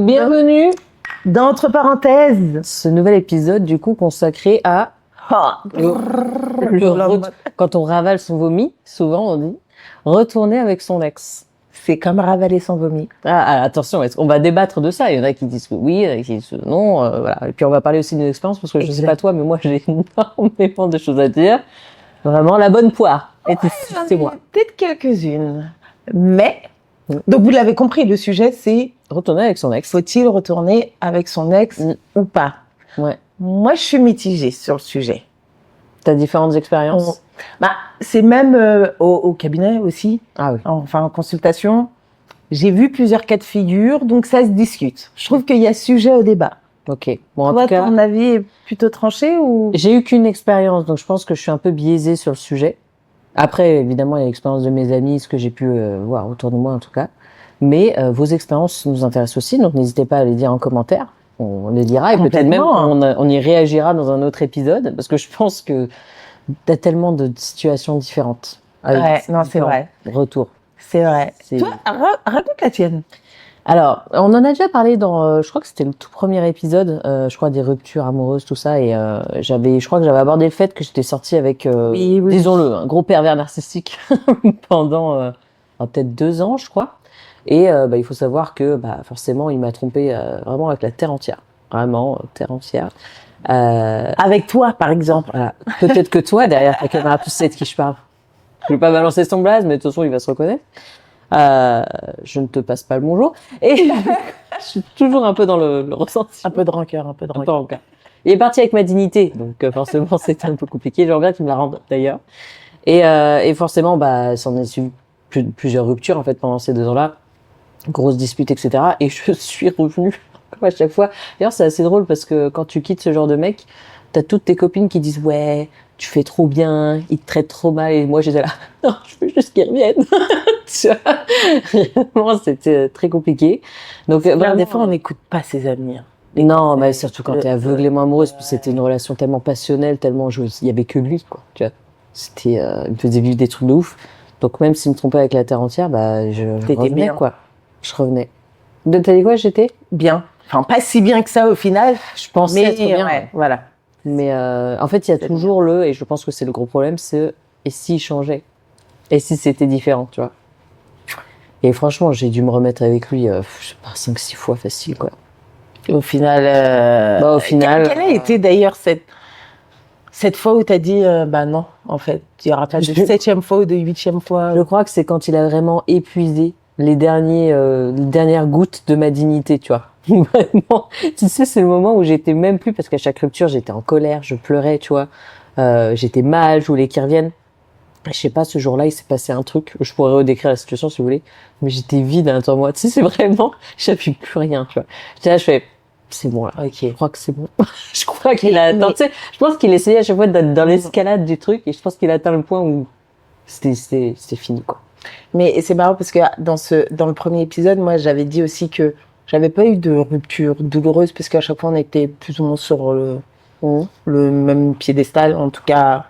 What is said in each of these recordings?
bienvenue d'entre parenthèses. Ce nouvel épisode du coup consacré à quand on ravale son vomi, souvent on dit retourner avec son ex. C'est comme ravaler son vomi. Attention, on va débattre de ça. Il y en a qui disent que oui, il y en a qui disent que non. Voilà. Et puis on va parler aussi d'une expérience parce que je sais pas toi, mais moi j'ai énormément de choses à dire. Vraiment la bonne poire. Et c'est moi. Peut-être quelques-unes, mais donc vous l'avez compris, le sujet c'est retourner avec son ex. Faut-il retourner avec son ex ou pas? Ouais. Moi, je suis mitigée sur le sujet. T'as différentes expériences? C'est même au cabinet aussi. Ah oui. Enfin, en consultation. J'ai vu plusieurs cas de figure, donc ça se discute. Je trouve qu'il y a sujet au débat. Ok. Bon, en toi, tout cas, ton avis est plutôt tranché ou? J'ai eu qu'une expérience, donc je pense que je suis un peu biaisée sur le sujet. Après, évidemment, il y a l'expérience de mes amis, ce que j'ai pu voir autour de moi en tout cas. Mais vos expériences nous intéressent aussi, donc n'hésitez pas à les dire en commentaire. On les lira et peut-être même on y réagira dans un autre épisode, parce que je pense que t'as tellement de situations différentes. Ouais, non, c'est vrai. Retour. C'est vrai. Toi, raconte la tienne. Alors, on en a déjà parlé dans, je crois que c'était le tout premier épisode, je crois des ruptures amoureuses, tout ça, et je crois que j'avais abordé le fait que j'étais sortie avec, disons-le, un gros pervers narcissique pendant peut-être 2 ans, je crois. Et il faut savoir que forcément, il m'a trompée vraiment avec la terre entière, vraiment terre entière. Avec toi, par exemple. Voilà. Peut-être que toi, derrière ta caméra, tu sais de qui je parle. Je vais pas balancer son blaze, mais de toute façon, il va se reconnaître. Je ne te passe pas le bonjour. Et je suis toujours un peu dans le ressenti. Un peu de rancœur. Il est parti avec ma dignité, donc forcément, c'était un peu compliqué. J'aimerais bien qu'il me la rende d'ailleurs. Et forcément, s'en est suivi plusieurs ruptures en fait pendant ces 2 ans-là. Grosse dispute, etc. Et je suis revenue à chaque fois. D'ailleurs, c'est assez drôle parce que quand tu quittes ce genre de mec, t'as toutes tes copines qui disent ouais, tu fais trop bien, il te traite trop mal. Et moi, j'étais là, non, je veux juste qu'il revienne. Tu vois, vraiment, c'était très compliqué. Donc, des fois, on n'écoute pas ses amis. Non, mais surtout quand t'es aveuglément amoureuse, puis c'était une relation tellement passionnelle, tellement il y avait que lui, quoi. Tu vois, c'était, il me faisait vivre des trucs de ouf. Donc même s'il me trompait avec la terre entière, je revenais bien, quoi. Je revenais. T'as dit quoi, j'étais bien. Enfin, pas si bien que ça au final. Je pensais être bien. Ouais, voilà. Mais en fait, il y a toujours et je pense que c'est le gros problème, c'est et s'il changeait? Et si c'était différent, tu vois? Et franchement, j'ai dû me remettre avec lui, je sais pas, 5-6 fois facile, quoi. Et au final, quelle a été d'ailleurs cette fois où t'as dit, non, en fait, il y aura pas de 7e fois ou de 8e fois? Je crois que c'est quand il a vraiment épuisé les dernières gouttes de ma dignité, tu vois. Vraiment. Tu sais, c'est le moment où j'étais même plus, parce qu'à chaque rupture, j'étais en colère, je pleurais, tu vois. J'étais mal, je voulais qu'il revienne. Je sais pas, ce jour-là, il s'est passé un truc. Je pourrais redécrire la situation si vous voulez. Mais j'étais vide à l'intérieur de moi. Tu sais, c'est vraiment, j'appuie plus rien, tu vois. J'étais là, je fais, c'est bon, là. Ok. Je crois que c'est bon. Je crois qu'il a atteint, tu sais, je pense qu'il essayait à chaque fois d'être dans l'escalade du truc et je pense qu'il a atteint le point où c'était fini, quoi. Mais c'est marrant parce que dans le premier épisode, moi, j'avais dit aussi que j'avais pas eu de rupture douloureuse parce qu'à chaque fois, on était plus ou moins sur le même piédestal. En tout cas,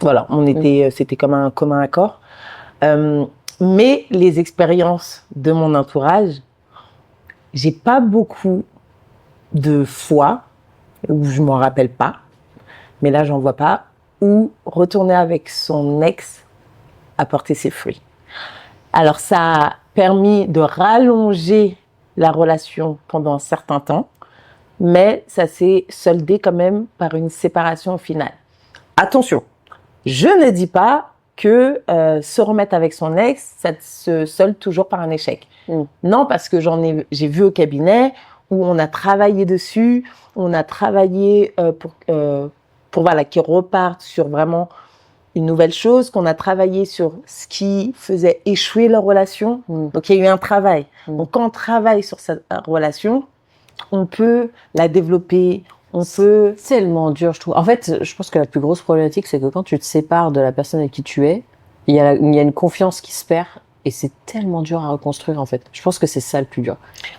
voilà, c'était comme un commun accord. Mais les expériences de mon entourage, j'ai pas beaucoup de fois où je m'en rappelle pas, mais là, j'en vois pas, où retourner avec son ex a porté ses fruits. Alors, ça a permis de rallonger la relation pendant un certain temps, mais ça s'est soldé quand même par une séparation finale. Attention, je ne dis pas que se remettre avec son ex, ça se solde toujours par un échec. Non, parce que j'ai vu au cabinet où on a travaillé dessus, on a travaillé pour voilà, qu'ils repartent sur vraiment une nouvelle chose, qu'on a travaillé sur ce qui faisait échouer leur relation. Donc, il y a eu un travail. Donc, quand on travaille sur cette relation, on peut la développer, C'est tellement dur, je trouve. En fait, je pense que la plus grosse problématique, c'est que quand tu te sépares de la personne avec qui tu es, il y a une confiance qui se perd et c'est tellement dur à reconstruire, en fait. Je pense que c'est ça le plus dur.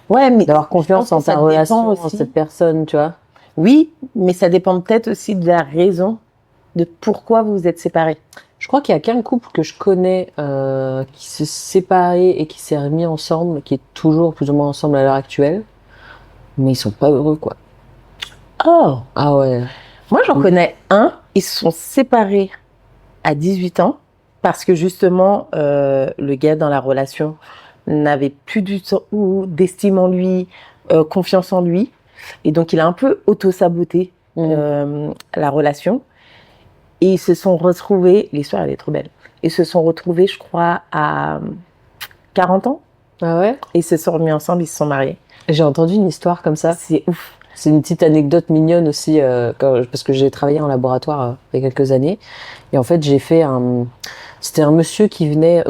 Ouais, mais d'avoir confiance en ta relation, en cette personne, tu vois. Oui, mais ça dépend peut-être aussi de la raison de pourquoi vous vous êtes séparés. Je crois qu'il y a qu'un couple que je connais qui s'est séparé et qui s'est remis ensemble, qui est toujours plus ou moins ensemble à l'heure actuelle. mais ils sont pas heureux, quoi. Oh, Ah ouais. moi j'en connais un, ils se sont séparés à 18 ans parce que justement, le gars dans la relation n'avait plus du tout d'estime en lui, confiance en lui. Et donc, il a un peu auto-saboté la relation. Et ils se sont retrouvés, l'histoire elle est trop belle, ils se sont retrouvés, je crois, à 40 ans. Ah ouais? Et ils se sont remis ensemble, ils se sont mariés. J'ai entendu une histoire comme ça. C'est ouf. C'est une petite anecdote mignonne aussi, parce que j'ai travaillé en laboratoire il y a quelques années. Et en fait, j'ai fait c'était un monsieur qui venait...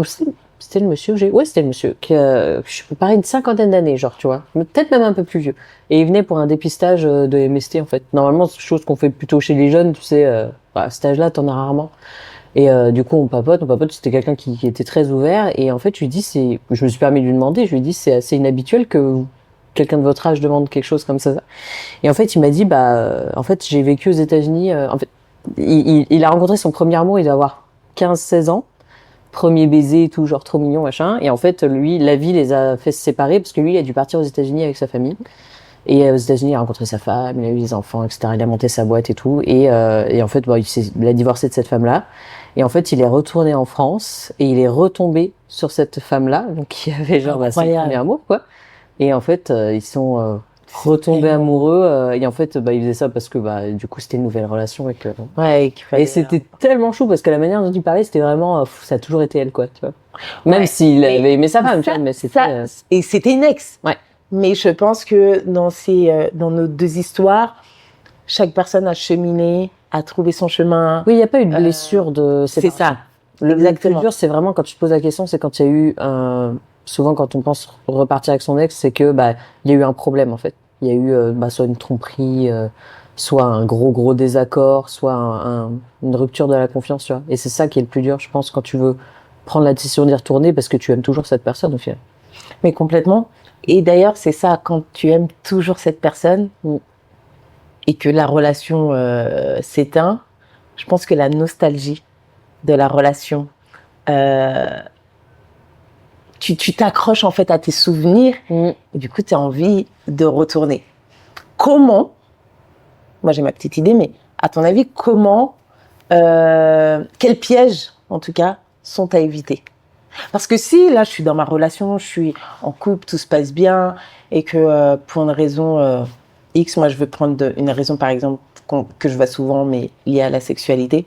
C'était le monsieur Ouais, c'était le monsieur. Je peux pareil, une 50aine d'années, genre, tu vois. Peut-être même un peu plus vieux. Et il venait pour un dépistage de MST, en fait. Normalement, c'est quelque chose qu'on fait plutôt chez les jeunes, tu sais. À cet âge-là, t'en as rarement. Et du coup, on papote, c'était quelqu'un qui était très ouvert. Et en fait, je lui dis, je me suis permis de lui demander, je lui dis, c'est assez inhabituel que quelqu'un de votre âge demande quelque chose comme ça. Et en fait, il m'a dit, en fait, j'ai vécu aux États-Unis. En fait, il a rencontré son premier amour, il doit avoir 15-16 ans. Premier baiser et tout, genre trop mignon, machin. Et en fait, lui, la vie les a fait se séparer parce que lui, il a dû partir aux États-Unis avec sa famille. Et aux États-Unis, il a rencontré sa femme, il a eu des enfants, etc. Il a monté sa boîte et tout. Et en fait, il a divorcé de cette femme-là. Et en fait, il est retourné en France et il est retombé sur cette femme-là, donc qui avait genre son premier amour, quoi. Et en fait, ils sont retombés amoureux. Et en fait, il faisait ça parce que du coup, c'était une nouvelle relation. Et c'était tellement chou parce que la manière dont il parlait, c'était vraiment, ça a toujours été elle, quoi, tu vois. Même s'il avait aimé sa femme, tu vois, mais c'était. Et c'était une ex. Ouais. Mais je pense que dans nos deux histoires, chaque personne a cheminé, a trouvé son chemin. Oui, il n'y a pas eu de blessure de séparation. C'est ça. Le plus dur, c'est vraiment quand tu te poses la question, c'est quand il y a eu souvent quand on pense repartir avec son ex, c'est que il y a eu un problème en fait. Il y a eu soit une tromperie, soit un gros désaccord, soit une rupture de la confiance, tu vois. Et c'est ça qui est le plus dur, je pense, quand tu veux prendre la décision d'y retourner parce que tu aimes toujours cette personne au final. Mais complètement. Et d'ailleurs, c'est ça, quand tu aimes toujours cette personne et que la relation s'éteint, je pense que la nostalgie de la relation, tu t'accroches en fait à tes souvenirs et du coup, tu as envie de retourner. Comment, moi j'ai ma petite idée, mais à ton avis, quels pièges, en tout cas, sont à éviter? Parce que si, là, je suis dans ma relation, je suis en couple, tout se passe bien, et que pour une raison X, moi, je veux prendre une raison, par exemple, que je vois souvent, mais liée à la sexualité.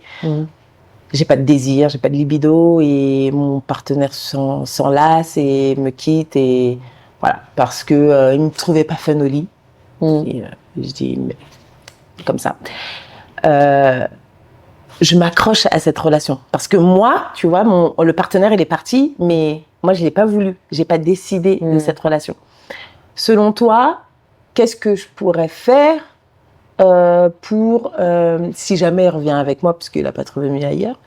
J'ai pas de désir, j'ai pas de libido, et mon partenaire s'en lasse et me quitte, et voilà, parce que il me trouvait pas fun au lit. Et, je dis, mais, comme ça. Je m'accroche à cette relation. Parce que moi, tu vois, le partenaire, il est parti, mais moi, je l'ai pas voulu. J'ai pas décidé de cette relation. Selon toi, qu'est-ce que je pourrais faire pour, si jamais il revient avec moi, parce qu'il n'a pas trouvé mieux ailleurs,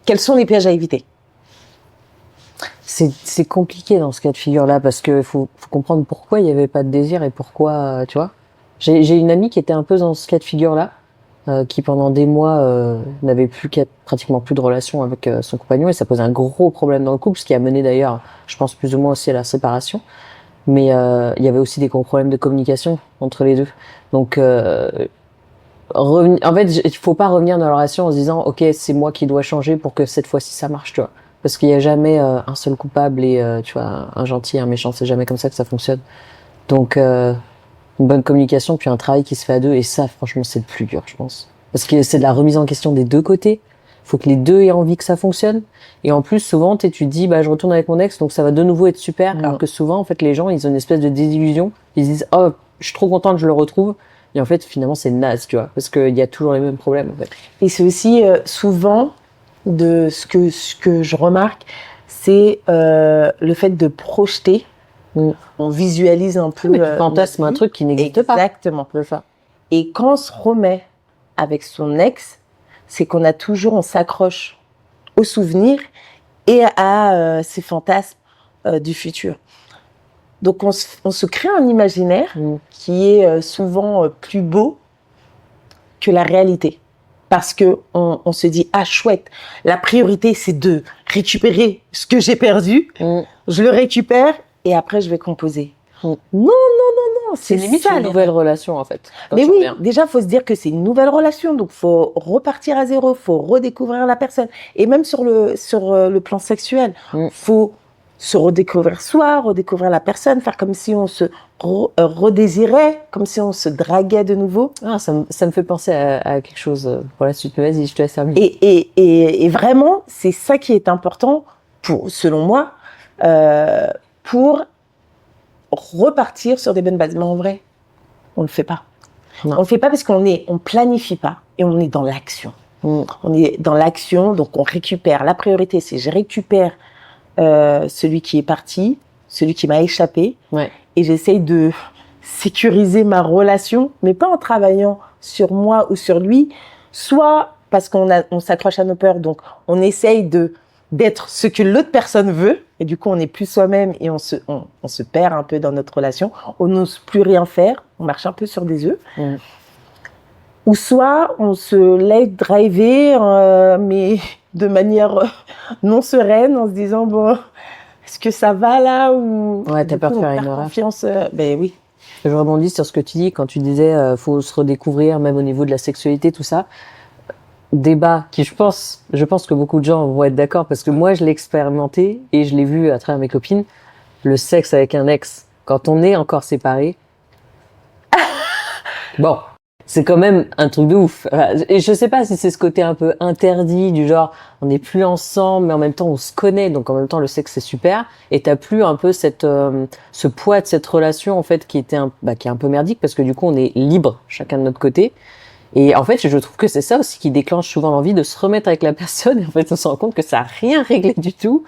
quels sont les pièges à éviter? C'est compliqué dans ce cas de figure-là parce que faut comprendre pourquoi il n'y avait pas de désir et pourquoi, tu vois. J'ai une amie qui était un peu dans ce cas de figure-là. Qui pendant des mois n'avait pratiquement plus de relation avec son compagnon et ça posait un gros problème dans le couple, ce qui a mené d'ailleurs, je pense plus ou moins aussi à la séparation. Mais il y avait aussi des gros problèmes de communication entre les deux. Donc en fait, il faut pas revenir dans la relation en se disant ok, c'est moi qui dois changer pour que cette fois-ci ça marche, tu vois. Parce qu'il y a jamais un seul coupable et tu vois, un gentil, un méchant, c'est jamais comme ça que ça fonctionne. Donc une bonne communication, puis un travail qui se fait à deux. Et ça, franchement, c'est le plus dur, je pense. Parce que c'est de la remise en question des deux côtés. Il faut que les deux aient envie que ça fonctionne. Et en plus, souvent, tu te dis, je retourne avec mon ex, donc ça va de nouveau être super. Alors que souvent, en fait, les gens, ils ont une espèce de désillusion. Ils se disent, oh, je suis trop contente, je le retrouve. Et en fait, finalement, c'est naze, tu vois. Parce qu'il y a toujours les mêmes problèmes, en fait. Et c'est aussi souvent, de ce que je remarque, c'est le fait de projeter. On visualise un peu. Mais tu fantasmes un truc qui n'existe pas. Exactement. Et quand on se remet avec son ex, c'est on s'accroche aux souvenirs et à ces fantasmes du futur. Donc on se crée un imaginaire qui est souvent plus beau que la réalité. Parce que on se dit, ah chouette, la priorité c'est de récupérer ce que j'ai perdu, je le récupère et après je vais composer. Non, non, non, non. C'est limite ça, une nouvelle relation, en fait. Mais oui, déjà, faut se dire que c'est une nouvelle relation, donc faut repartir à zéro, faut redécouvrir la personne. Et même sur le plan sexuel, faut se redécouvrir soi, redécouvrir la personne, faire comme si on se redésirait, comme si on se draguait de nouveau. Ah, ça me fait penser à quelque chose pour la suite. Mais vas-y, je te laisse terminer. Et vraiment, c'est ça qui est important, selon moi, pour repartir sur des bonnes bases. Mais en vrai, on le fait pas. Non. On le fait pas parce on planifie pas et on est dans l'action. On est dans l'action, donc on récupère. La priorité, c'est je récupère celui qui est parti, celui qui m'a échappé, et j'essaye de sécuriser ma relation, mais pas en travaillant sur moi ou sur lui, soit parce on s'accroche à nos peurs, donc on essaye d'être ce que l'autre personne veut, et du coup on n'est plus soi-même et on se perd un peu dans notre relation, on n'ose plus rien faire, on marche un peu sur des œufs. Ou soit on se laisse driver, mais de manière non sereine, en se disant bon, est-ce que ça va là ou ouais, t'as peur de faire une erreur. Confiance, ben oui. Je rebondis sur ce que tu dis quand tu disais faut se redécouvrir même au niveau de la sexualité, tout ça. Débat qui je pense que beaucoup de gens vont être d'accord parce que moi je l'ai expérimenté et je l'ai vu à travers mes copines. Le sexe avec un ex quand on est encore séparés. Bon. C'est quand même un truc de ouf. Et je sais pas si c'est ce côté un peu interdit, du genre, on n'est plus ensemble, mais en même temps, on se connaît, donc en même temps, le sexe, c'est super. Et t'as plus un peu ce poids de cette relation, en fait, qui est un peu merdique, parce que du coup, on est libre, chacun de notre côté. Et en fait, je trouve que c'est ça aussi qui déclenche souvent l'envie de se remettre avec la personne. Et en fait, on se rend compte que ça a rien réglé du tout.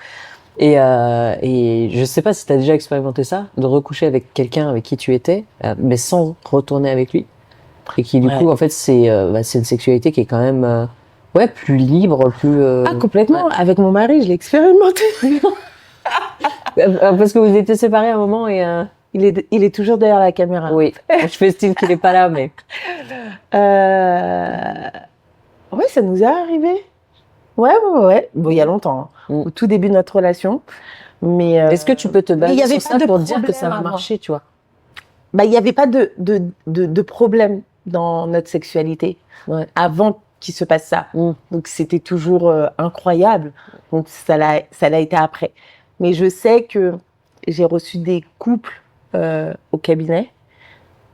Et je sais pas si t'as déjà expérimenté ça, de recoucher avec quelqu'un avec qui tu étais, mais sans retourner avec lui. Et qui du coup en fait c'est une sexualité qui est quand même plus libre, plus complètement. Avec mon mari, je l'ai expérimenté. parce que vous étiez séparés à un moment et il est toujours derrière la caméra. Oui, je fais style qu'il est pas là, mais ouais, ça nous est arrivé. Ouais. Bon, il y a longtemps, au tout début de notre relation. Mais est-ce que tu peux te baser sur ça pour dire que ça va marcher, tu vois? Il n'y avait pas de problème dans notre sexualité avant qu'il se passe ça. Donc, c'était toujours incroyable. Donc, ça l'a été après. Mais je sais que j'ai reçu des couples au cabinet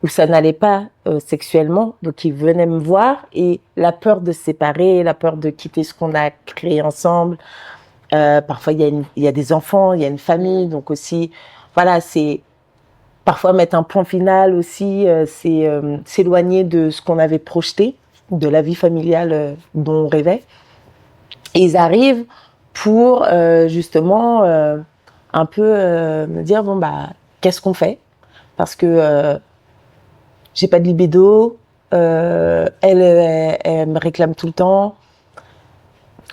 où ça n'allait pas sexuellement. Donc, ils venaient me voir et la peur de se séparer, la peur de quitter ce qu'on a créé ensemble. Parfois, il y a des enfants, il y a une famille. Donc aussi, voilà, c'est... Parfois, mettre un point final aussi, c'est s'éloigner de ce qu'on avait projeté, de la vie familiale dont on rêvait. Et ils arrivent pour justement un peu me dire, bon, qu'est-ce qu'on fait? Parce que j'ai pas de libido, elle me réclame tout le temps,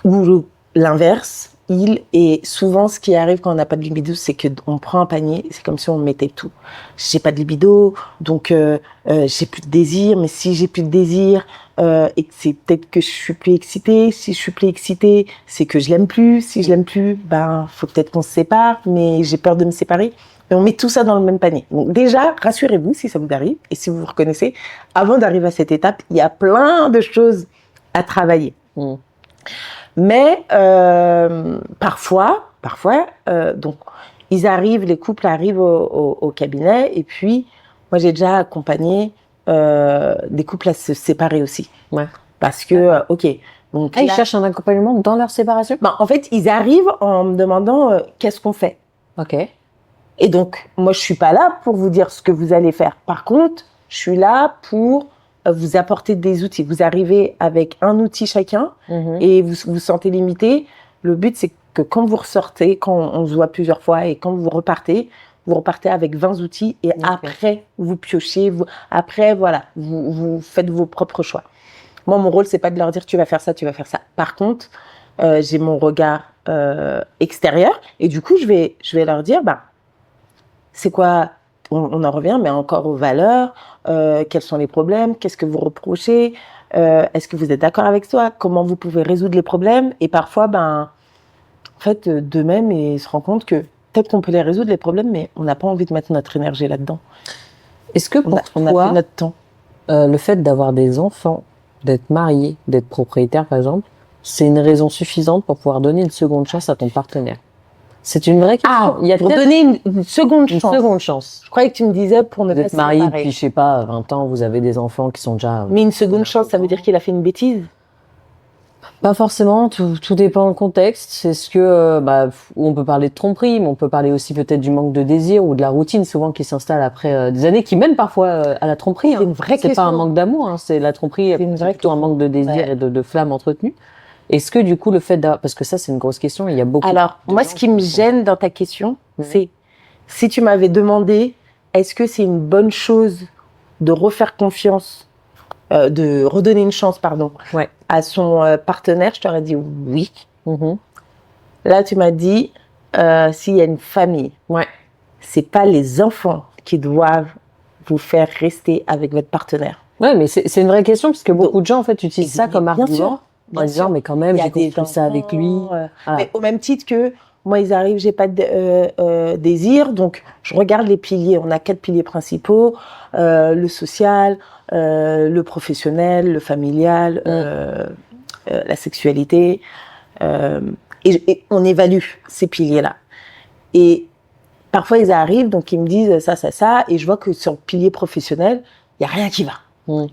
ou l'inverse. Et souvent, ce qui arrive quand on n'a pas de libido, c'est qu'on prend un panier, c'est comme si on mettait tout. J'ai pas de libido, donc j'ai plus de désir, mais si j'ai plus de désir, et que c'est peut-être que je suis plus excitée. Si je suis plus excitée, c'est que je l'aime plus. Si je l'aime plus, faut peut-être qu'on se sépare, mais j'ai peur de me séparer. Et on met tout ça dans le même panier. Donc déjà, rassurez-vous si ça vous arrive, et si vous vous reconnaissez, avant d'arriver à cette étape, il y a plein de choses à travailler. Mais parfois, donc les couples arrivent au cabinet, et puis moi j'ai déjà accompagné des couples à se séparer aussi. Parce que, donc ils cherchent un accompagnement dans leur séparation. En fait, ils arrivent en me demandant qu'est-ce qu'on fait. Et donc moi je suis pas là pour vous dire ce que vous allez faire. Par contre, je suis là pour vous apporter des outils. Vous arrivez avec un outil chacun et vous vous sentez limité. Le but, c'est que quand vous ressortez, quand on se voit plusieurs fois et quand vous repartez avec 20 outils et après, vous piochez. Après, voilà, vous faites vos propres choix. Moi, mon rôle, c'est pas de leur dire tu vas faire ça, tu vas faire ça. Par contre, j'ai mon regard extérieur et du coup, je vais leur dire, c'est quoi? On en revient, mais encore aux valeurs. Quels sont les problèmes? Qu'est-ce que vous reprochez? Est-ce que vous êtes d'accord avec soi? Comment vous pouvez résoudre les problèmes? Et parfois, en fait, d'eux-mêmes, ils se rendent compte que peut-être qu'on peut les résoudre, les problèmes, mais on n'a pas envie de mettre notre énergie là-dedans. Est-ce que pour On a toi, fait notre temps. le fait d'avoir des enfants, d'être marié, d'être propriétaire par exemple, c'est une raison suffisante pour pouvoir donner une seconde chance à ton partenaire? C'est une vraie question. Il y a pour donner une seconde une chance. seconde chance. Je croyais que tu me disais pour ne Vous pas êtes se marié séparer. depuis, je sais pas, 20 ans, vous avez des enfants qui sont déjà... Mais une seconde chance, ça veut dire qu'il a fait une bêtise? Pas forcément, tout dépend du contexte. C'est ce que, on peut parler de tromperie, mais on peut parler aussi peut-être du manque de désir ou de la routine, souvent qui s'installe après des années, qui mène parfois à la tromperie. C'est une vraie C'est question. pas un manque d'amour, c'est la tromperie, C'est une vraie plutôt un manque de désir Ouais. et de flamme entretenue. Est-ce que du coup le fait d'avoir, parce que ça c'est une grosse question, il y a beaucoup. Alors, de moi, gens ce qui me gêne dans ta question, Mhm. c'est si tu m'avais demandé est-ce que c'est une bonne chose de refaire confiance, de redonner une chance, pardon, Ouais. à son partenaire, je t'aurais dit oui. Mhm. Là, tu m'as dit s'il y a une famille, Ouais. c'est pas les enfants qui doivent vous faire rester avec votre partenaire. Ouais, mais c'est une vraie question parce que beaucoup de gens en fait utilisent ça comme Bien argument sûr, en disant mais quand même Il y a j'ai des construit ça avec lui. Voilà. Voilà. Mais au même titre que moi, ils arrivent, j'ai pas de désir, donc je regarde les piliers. On a 4 piliers principaux le social, le professionnel, le familial, la sexualité, et on évalue ces piliers-là. Et parfois, ils arrivent, donc ils me disent ça, et je vois que sur le pilier professionnel, il y a rien qui va.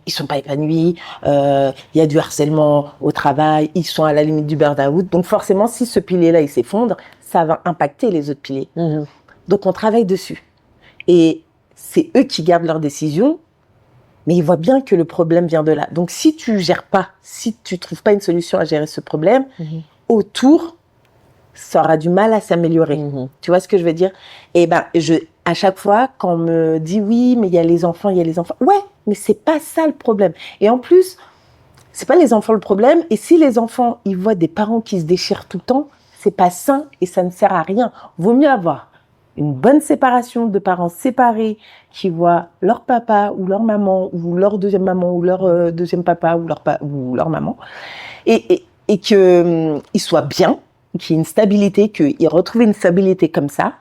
Ils sont pas épanouis, il y a du harcèlement au travail, ils sont à la limite du burn-out. Donc forcément, si ce pilier-là, il s'effondre, ça va impacter les autres piliers. Donc on travaille dessus. Et c'est eux qui gardent leurs décisions, mais ils voient bien que le problème vient de là. Donc si tu gères pas, si tu trouves pas une solution à gérer ce problème, autour, ça aura du mal à s'améliorer. Tu vois ce que je veux dire? Et à chaque fois, quand on me dit oui, mais il y a les enfants. Ouais, mais c'est pas ça le problème. Et en plus, c'est pas les enfants le problème. Et si les enfants, ils voient des parents qui se déchirent tout le temps, c'est pas sain et ça ne sert à rien. Vaut mieux avoir une bonne séparation de parents séparés qui voient leur papa ou leur maman ou leur deuxième maman ou leur deuxième papa ou leur maman et que ils soient bien, qu'il y ait une stabilité, qu'ils retrouvent une stabilité comme ça,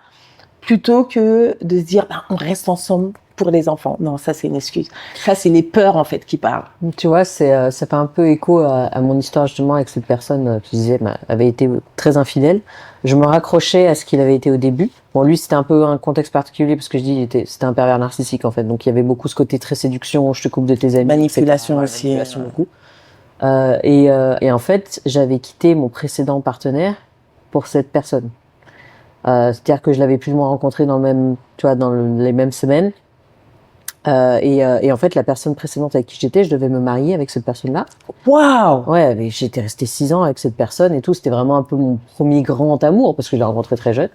plutôt que de se dire on reste ensemble pour les enfants. Non, ça c'est une excuse. Ça c'est les peurs en fait qui parlent. Tu vois, ça fait un peu écho à mon histoire justement avec cette personne qui disait avait été très infidèle. Je me raccrochais à ce qu'il avait été au début. Bon, lui c'était un peu un contexte particulier parce que je dis c'était un pervers narcissique en fait. Donc il y avait beaucoup ce côté très séduction, je te coupe de tes amis, Manipulation etc. aussi. Manipulation beaucoup. Et en fait, j'avais quitté mon précédent partenaire pour cette personne. C'est-à-dire que je l'avais plus ou moins rencontré dans les mêmes semaines. Et en fait, la personne précédente avec qui j'étais, je devais me marier avec cette personne-là. Waouh! Ouais, mais j'étais restée 6 ans avec cette personne et tout. C'était vraiment un peu mon premier grand amour parce que je l'ai rencontré très jeune.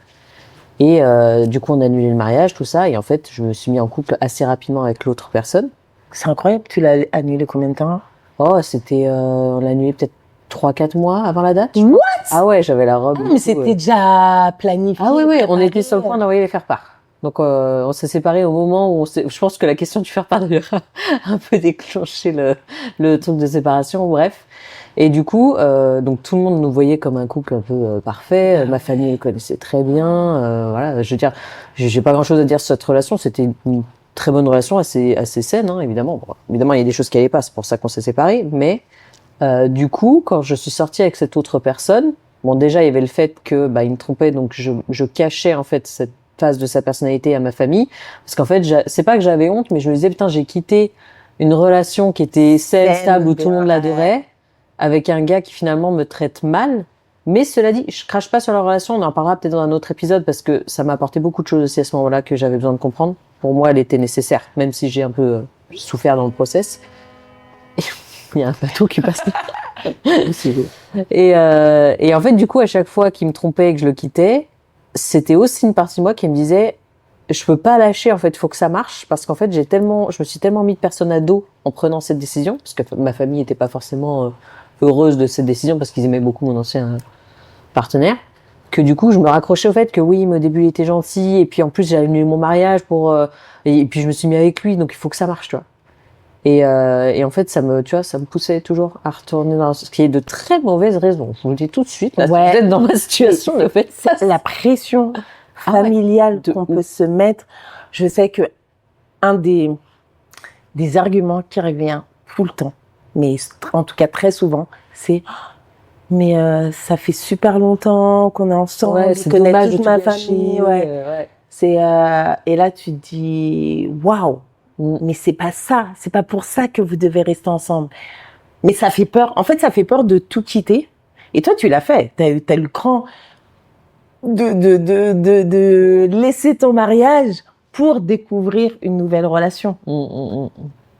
Et du coup, on a annulé le mariage, tout ça. Et en fait, je me suis mis en couple assez rapidement avec l'autre personne. C'est incroyable. Tu l'as annulé combien de temps? Oh, on l'a annulé peut-être 3-4 mois avant la date. What? Ah ouais, j'avais la robe. Mais c'était déjà planifié. Ah oui, on préparé. était sur le point d'envoyer les faire-part. Donc on s'est séparés au moment où je pense que la question du faire-part d'ailleurs a un peu déclenché le truc de séparation, bref. Et du coup, donc tout le monde nous voyait comme un couple un peu parfait. Ma famille le connaissait très bien. Voilà, je veux dire, j'ai pas grand-chose à dire sur cette relation. C'était une très bonne relation, assez saine, hein, évidemment. Bon, évidemment, il y a des choses qui allaient pas, c'est pour ça qu'on s'est séparés. Mais du coup, quand je suis sortie avec cette autre personne, bon, déjà il y avait le fait que il me trompait, donc je cachais en fait cette face de sa personnalité à ma famille, parce qu'en fait, c'est pas que j'avais honte, mais je me disais putain, j'ai quitté une relation qui était saine, stable, où tout le monde l'adorait, avec un gars qui finalement me traite mal. Mais cela dit, je crache pas sur la relation, on en parlera peut-être dans un autre épisode, parce que ça m'a apporté beaucoup de choses aussi à ce moment-là que j'avais besoin de comprendre. Pour moi, elle était nécessaire, même si j'ai un peu souffert dans le process. Il y a un bateau qui passe. Et en fait, du coup, à chaque fois qu'il me trompait et que je le quittais, c'était aussi une partie de moi qui me disait je peux pas lâcher, en fait, faut que ça marche, parce qu'en fait, je me suis tellement mis de personne à dos en prenant cette décision, parce que ma famille était pas forcément heureuse de cette décision, parce qu'ils aimaient beaucoup mon ancien partenaire, que du coup, je me raccrochais au fait que oui, au début, il était gentil, et puis en plus, j'avais annulé mon mariage et puis je me suis mis avec lui, donc il faut que ça marche, tu vois. Et en fait, ça me poussait toujours à retourner dans ce qui est de très mauvaises raisons. Je vous le dis tout de suite, là, Ouais. si vous êtes dans ma situation, le fait ça. La pression familial de qu'on ouf. peut se mettre. Je sais que un des arguments qui revient tout le temps, mais en tout cas très souvent, c'est mais ça fait super longtemps qu'on est ensemble, Ouais, je c'est connais dommage de toute tout ma gâcher, famille, ouais. ouais. C'est et là tu te dis waouh, mais c'est pas ça, c'est pas pour ça que vous devez rester ensemble. Mais ça fait peur. En fait, ça fait peur de tout quitter. Et toi, tu l'as fait. T'as eu le cran de laisser ton mariage pour découvrir une nouvelle relation.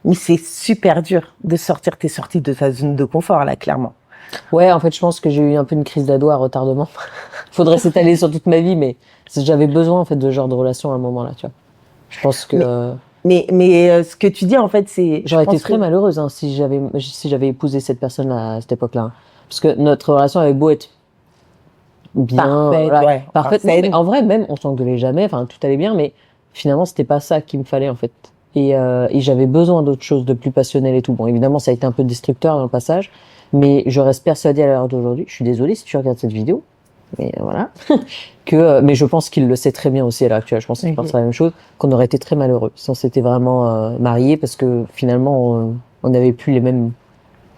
Mais c'est super dur de sortir. T'es sortie de ta zone de confort, là, clairement. Ouais, en fait, je pense que j'ai eu un peu une crise d'ado à retardement. Faudrait s'étaler sur toute ma vie, mais j'avais besoin, en fait, de ce genre de relation à un moment là, tu vois. Je pense que Mais ce que tu dis, en fait, c'est... j'aurais je pense été très que- malheureuse hein, si j'avais épousé cette personne-là à cette époque-là. Hein. Parce que notre relation avait beau être bien, Parfaite, voilà, ouais. parfaite. Enfin, Non, mais en vrai, même, on s'engueulait jamais, enfin, tout allait bien, mais finalement, c'était pas ça qu'il me fallait, en fait. Et j'avais besoin d'autre chose, de plus passionnel et tout. Bon, évidemment, ça a été un peu destructeur dans le passage, mais je reste persuadée à l'heure d'aujourd'hui, je suis désolée si tu regardes cette vidéo, mais voilà, mais je pense qu'il le sait très bien aussi à l'heure actuelle, je pense qu'il pense la même chose, qu'on aurait été très malheureux si on s'était vraiment mariés, parce que finalement, on n'avait plus les mêmes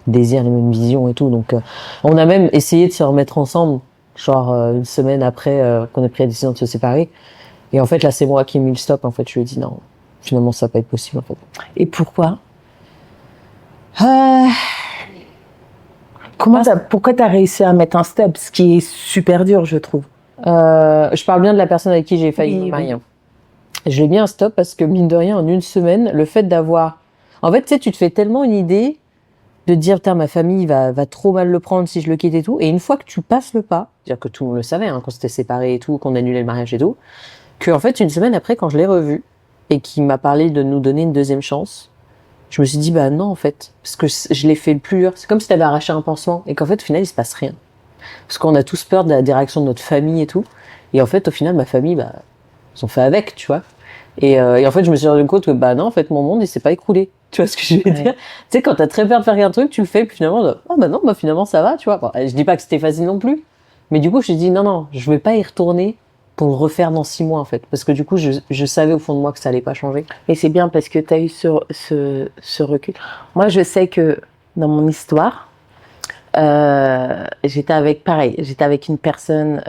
désirs, les mêmes visions et tout. Donc, on a même essayé de se remettre ensemble, genre une semaine après qu'on ait pris la décision de se séparer. Et en fait, là, c'est moi qui ai mis le stop. En fait, je lui ai dit non, finalement, ça va pas être possible. En fait. Et pourquoi? Euh, Pourquoi t'as réussi à mettre un stop? Ce qui est super dur, je trouve. je parle bien de la personne avec qui j'ai failli Oui, me marier. oui. Je l'ai mis un stop parce que mine de rien, en une semaine, le fait d'avoir, en fait, tu sais, tu te fais tellement une idée de dire, putain, ma famille va trop mal le prendre si je le quitte et tout. Et une fois que tu passes le pas, c'est-à-dire que tout le monde le savait, hein, qu'on s'était séparés et tout, qu'on annulait le mariage et tout, que en fait, une semaine après, quand je l'ai revu et qu'il m'a parlé de nous donner une deuxième chance, je me suis dit, bah non, en fait, parce que je l'ai fait le plus dur. C'est comme si t'avais arraché un pansement et qu'en fait, au final, il se passe rien. Parce qu'on a tous peur de la réaction de notre famille et tout. Et en fait, au final, ma famille, bah, ils ont fait avec, tu vois. Et en fait, je me suis rendu compte que, bah non, en fait, mon monde, il s'est pas écroulé. Tu vois ce que je veux dire? Tu sais, quand t'as très peur de faire un truc, tu le fais, puis finalement, oh bah non, bah finalement, ça va, tu vois. Bon, je dis pas que c'était facile non plus. Mais du coup, je me suis dit, non, je vais pas y retourner pour le refaire dans 6 mois, en fait. Parce que du coup, je savais au fond de moi que ça allait pas changer. Et c'est bien parce que tu as eu ce recul. Moi, je sais que dans mon histoire, j'étais avec une personne,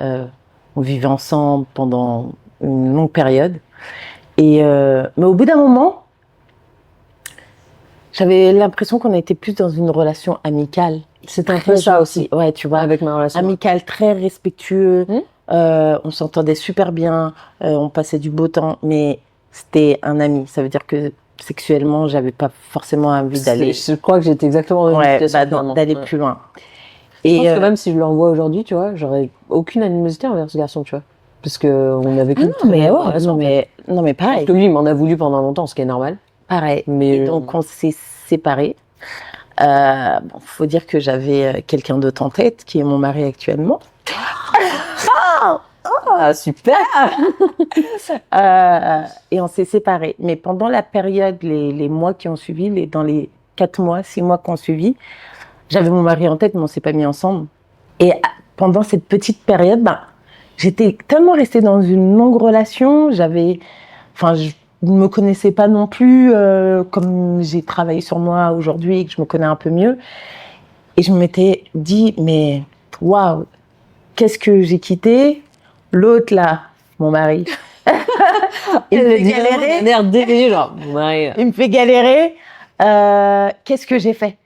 on vivait ensemble pendant une longue période. Mais au bout d'un moment, j'avais l'impression qu'on était plus dans une relation amicale. C'est un peu ça aussi. Ouais, tu vois. Avec ma relation. Amicale, très respectueux. On s'entendait super bien. On passait du beau temps. Mais c'était un ami. Ça veut dire que sexuellement, j'avais pas forcément envie d'aller. Je crois que j'étais exactement dans la même situation. D'aller plus loin. Je pense que même si je le revois aujourd'hui, tu vois, j'aurais aucune animosité envers ce garçon, tu vois. Parce que on avait qu'une non, mais pareil. Parce que lui, il m'en a voulu pendant longtemps, ce qui est normal. Pareil. Mais et donc, on s'est séparés. Faut dire que j'avais quelqu'un d'autre en tête, qui est mon mari actuellement. Ah, super. Et on s'est séparés. Mais pendant la période, les mois qui ont suivi, dans les 4 mois, 6 mois qui ont suivi, j'avais mon mari en tête, mais on s'est pas mis ensemble. Et pendant cette petite période, j'étais tellement restée dans une longue relation, je ne me connaissais pas non plus, comme j'ai travaillé sur moi aujourd'hui et que je me connais un peu mieux. Et je m'étais dit, mais waouh, qu'est-ce que j'ai quitté? L'autre là, mon mari. Il me fait galérer. Il me fait galérer. Qu'est-ce que j'ai fait?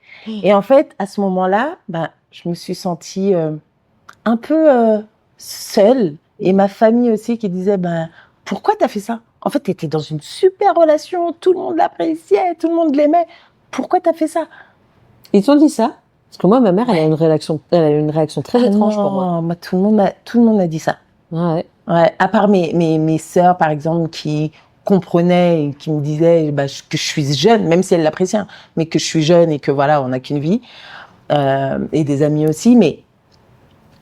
Et en fait, à ce moment-là, je me suis sentie un peu seule. Et ma famille aussi qui disait, pourquoi t'as fait ça? En fait, t'étais dans une super relation, tout le monde l'appréciait, tout le monde l'aimait. Pourquoi t'as fait ça? Ils t'ont dit ça? Parce que moi, ma mère, elle a une réaction très étrange pour moi. Tout le monde a dit ça. Ouais. Ouais, à part mes sœurs, par exemple, qui comprenaient et qui me disaient que je suis jeune, même si elles l'appréciaient, mais que je suis jeune et que voilà, on n'a qu'une vie. Et des amis aussi,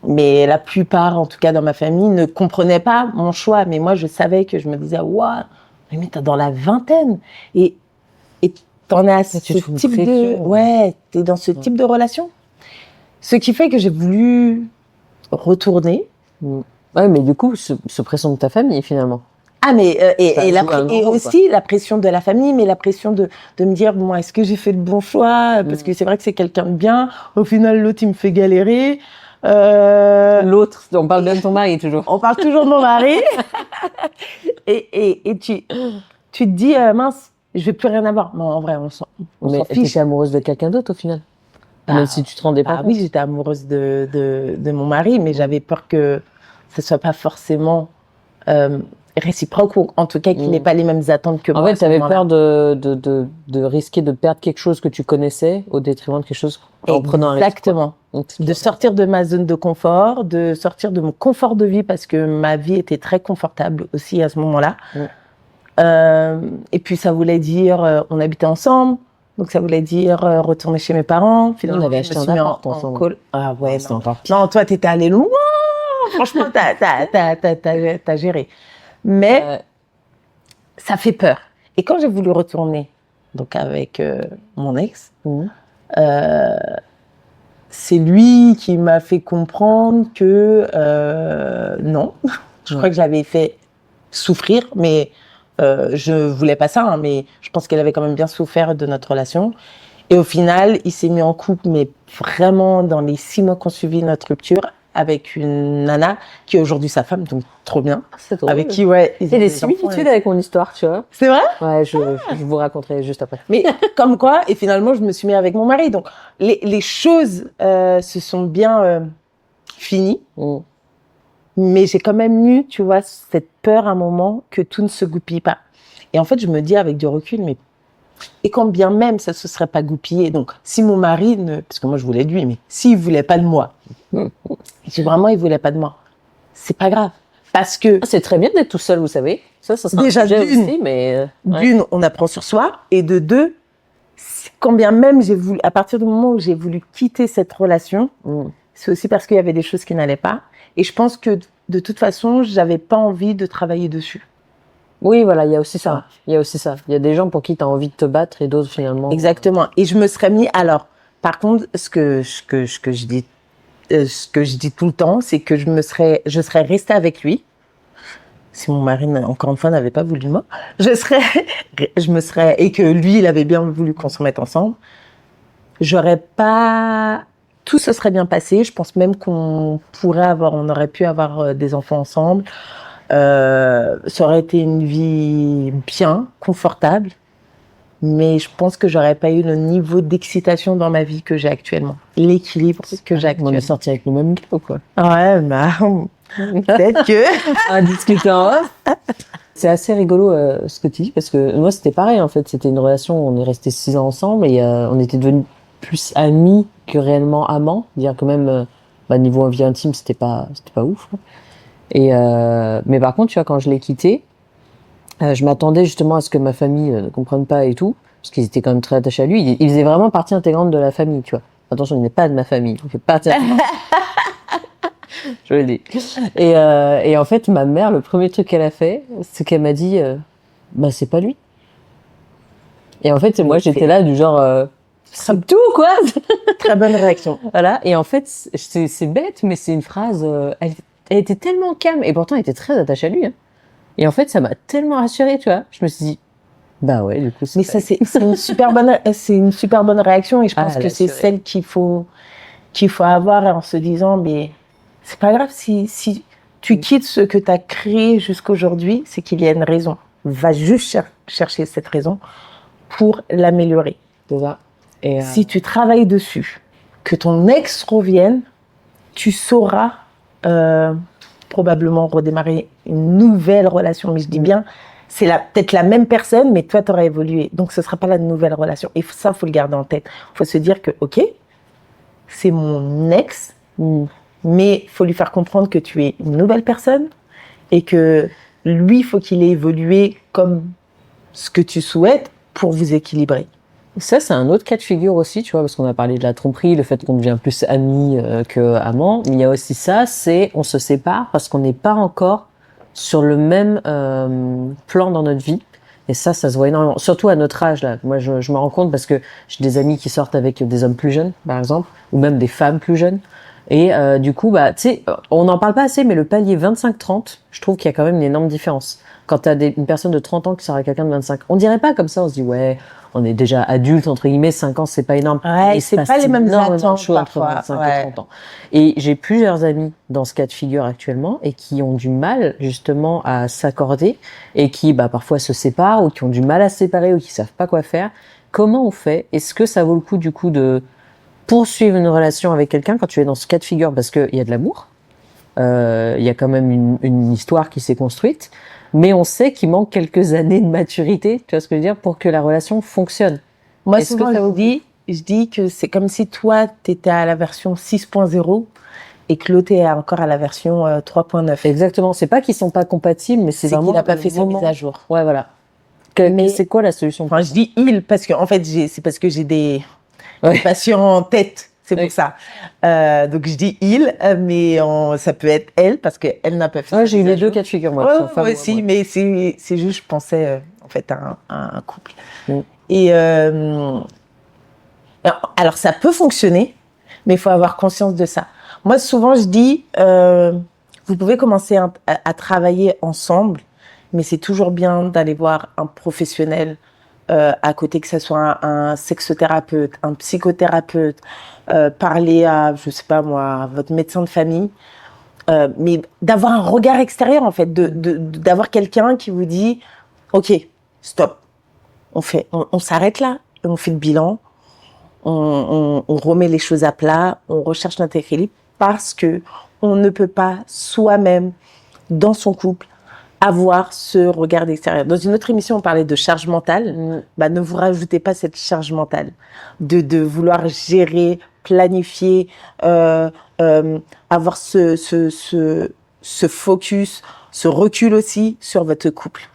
mais la plupart, en tout cas dans ma famille, ne comprenaient pas mon choix. Mais moi, je savais que je me disais, waouh, mais t'es dans la vingtaine et t'en es à ce type de, ouais, t'es dans ce type de relation. Ce qui fait que j'ai voulu retourner. Ouais, mais du coup, ce pression de ta famille, finalement. Ah, mais Ça et, joue un grand et rôle, aussi la pression de la famille, mais la pression de me dire, bon, est-ce que j'ai fait le bon choix? Parce que c'est vrai que c'est quelqu'un de bien. Au final, l'autre, il me fait galérer. L'autre, on parle bien de ton mari, toujours. On parle toujours de mon mari. Et tu te dis, mince, je vais plus rien avoir. Non, en vrai, on s'en Mais fiche. t'étais amoureuse de quelqu'un d'autre, au final. Bah, Même si tu te rendais pas Bah compte. oui, j'étais amoureuse de mon mari, mais j'avais peur que ce soit pas forcément réciproque, ou en tout cas qu'il n'ait pas les mêmes attentes que En moi. fait, à ce t'avais moment-là. peur de risquer de perdre quelque chose que tu connaissais au détriment de quelque chose en prenant un risque. Exactement. De sortir de ma zone de confort, de sortir de mon confort de vie, parce que ma vie était très confortable aussi à ce moment-là. Et puis ça voulait dire, on habitait ensemble, donc ça voulait dire retourner chez mes parents. Finalement, On avait je me acheté suis un mis appart ensemble. Ah ouais, C'est encore pire. non, toi, t'étais allé loin. Franchement, t'as géré. Mais ça fait peur. Et quand j'ai voulu retourner, donc avec mon ex, c'est lui qui m'a fait comprendre que non. Je crois que je l'avais fait souffrir, mais je voulais pas ça. Hein, mais je pense qu'elle avait quand même bien souffert de notre relation. Et au final, il s'est mis en couple, mais vraiment dans les 6 mois qu'on suivi notre rupture, avec une nana qui est aujourd'hui sa femme, donc trop bien. C'est drôle. Avec qui, ouais. Il y a des similitudes avec mon histoire, tu vois. C'est vrai? Ouais, je vous raconterai juste après. Mais comme quoi, et finalement, je me suis mis avec mon mari. Donc, les choses se sont bien finies. Mais j'ai quand même eu, tu vois, cette peur à un moment que tout ne se goupille pas. Et en fait, je me dis avec du recul, mais et quand bien même ça se serait pas goupillé. Donc, si mon mari ne, parce que moi je voulais de lui, mais s'il voulait pas de moi, si vraiment il voulait pas de moi, c'est pas grave, parce que c'est très bien d'être tout seul, vous savez. Ça sera déjà un sujet d'une, aussi, mais d'une, on apprend sur soi, et de deux, quand bien même j'ai voulu, à partir du moment où j'ai voulu quitter cette relation, c'est aussi parce qu'il y avait des choses qui n'allaient pas, et je pense que de toute façon, j'avais pas envie de travailler dessus. Oui, voilà, il y a aussi ça. Il y a aussi ça. Il y a des gens pour qui tu as envie de te battre et d'autres finalement. Exactement. Et je me serais mis. Alors, par contre, ce que je dis tout le temps, c'est que je serais restée avec lui. Si mon mari, encore une fois, n'avait pas voulu de moi, et que lui, il avait bien voulu qu'on se remette ensemble. Tout se serait bien passé. Je pense même on aurait pu avoir des enfants ensemble. Ça aurait été une vie bien, confortable, mais je pense que j'aurais pas eu le niveau d'excitation dans ma vie que j'ai actuellement, l'équilibre que j'ai actuellement. On est sortis avec le même gars ou quoi? Ouais, bah, peut-être que... À discuter en off. C'est assez rigolo ce que tu dis, parce que moi c'était pareil en fait, c'était une relation, on est restés 6 ans ensemble et on était devenus plus amis que réellement amants, dire que même niveau vie intime c'était pas ouf. Hein. Et mais par contre, tu vois, quand je l'ai quitté, je m'attendais justement à ce que ma famille ne comprenne pas et tout, parce qu'ils étaient quand même très attachés à lui. Il faisait vraiment partie intégrante de la famille, tu vois. Attention, il n'est pas de ma famille, il fait partie. Je le dis. Et en fait, ma mère, le premier truc qu'elle a fait, c'est qu'elle m'a dit, bah c'est pas lui. Et en fait, moi, j'étais là du genre, c'est tout quoi. Très bonne réaction. Voilà. Et en fait, c'est bête, mais c'est une phrase. Elle était tellement calme et pourtant elle était très attachée à lui. Hein. Et en fait, ça m'a tellement rassurée, tu vois. Je me suis dit, bah ouais, du coup. Mais ça, c'est une super bonne réaction et je pense que c'est celle qu'il faut avoir en se disant, mais c'est pas grave si tu quittes ce que tu as créé jusqu'aujourd'hui, c'est qu'il y a une raison. Va juste chercher cette raison pour l'améliorer. C'est ça. Et si tu travailles dessus, que ton ex revienne, tu sauras probablement redémarrer une nouvelle relation. Mais je dis bien, c'est peut-être la même personne, mais toi, tu auras évolué. Donc, ce ne sera pas la nouvelle relation. Et ça, il faut le garder en tête. Il faut se dire que, OK, c'est mon ex, mais il faut lui faire comprendre que tu es une nouvelle personne et que lui, il faut qu'il ait évolué comme ce que tu souhaites pour vous équilibrer. Ça, c'est un autre cas de figure aussi, tu vois, parce qu'on a parlé de la tromperie, le fait qu'on devient plus amis que amants. Mais il y a aussi ça, c'est on se sépare parce qu'on n'est pas encore sur le même plan dans notre vie. Et ça se voit énormément, surtout à notre âge là. Moi, je me rends compte parce que j'ai des amis qui sortent avec des hommes plus jeunes, par exemple, ou même des femmes plus jeunes. Et du coup, bah, tu sais, on n'en parle pas assez, mais le palier 25-30, je trouve qu'il y a quand même une énorme différence. Quand t'as une personne de 30 ans qui sort avec quelqu'un de 25, on dirait pas comme ça, on se dit, ouais, on est déjà adulte, entre guillemets, 5 ans, c'est pas énorme. Ouais, c'est pas les mêmes attentes entre parfois. 25 et 30 ans. Et j'ai plusieurs amis dans ce cas de figure actuellement et qui ont du mal, justement, à s'accorder et qui, bah, parfois se séparent ou qui ont du mal à se séparer ou qui savent pas quoi faire. Comment on fait? Est-ce que ça vaut le coup, du coup, de poursuivre une relation avec quelqu'un quand tu es dans ce cas de figure parce qu'il y a de l'amour, il y a quand même une histoire qui s'est construite, mais on sait qu'il manque quelques années de maturité, tu vois ce que je veux dire, pour que la relation fonctionne. Moi, souvent, je dis que c'est comme si toi, tu étais à la version 6.0 et que l'autre est encore à la version 3.9. Exactement, c'est pas qu'ils sont pas compatibles, mais c'est vraiment qu'il n'a pas fait sa mise à jour. Ouais, voilà. Mais c'est quoi la solution? Enfin, je dis il parce que en fait, c'est parce que j'ai des patients en tête. C'est pour ça. Donc je dis il, mais ça peut être elle parce qu'elle n'a pas fait. J'ai eu les deux cas de figure, moi. Moi aussi, mais c'est juste, je pensais en fait à un couple. Mm. Et alors ça peut fonctionner, mais il faut avoir conscience de ça. Moi, souvent, je dis, vous pouvez commencer à travailler ensemble, mais c'est toujours bien d'aller voir un professionnel à côté, que ce soit un sexothérapeute, un psychothérapeute, parler à, je sais pas moi, votre médecin de famille, mais d'avoir un regard extérieur en fait, d'avoir quelqu'un qui vous dit, ok, stop, on s'arrête là, et on fait le bilan, on remet les choses à plat, on recherche notre équilibre parce que on ne peut pas soi-même dans son couple avoir ce regard extérieur. Dans une autre émission, on parlait de charge mentale. Bah, ne vous rajoutez pas cette charge mentale de vouloir gérer, planifier, avoir ce focus, ce recul aussi sur votre couple.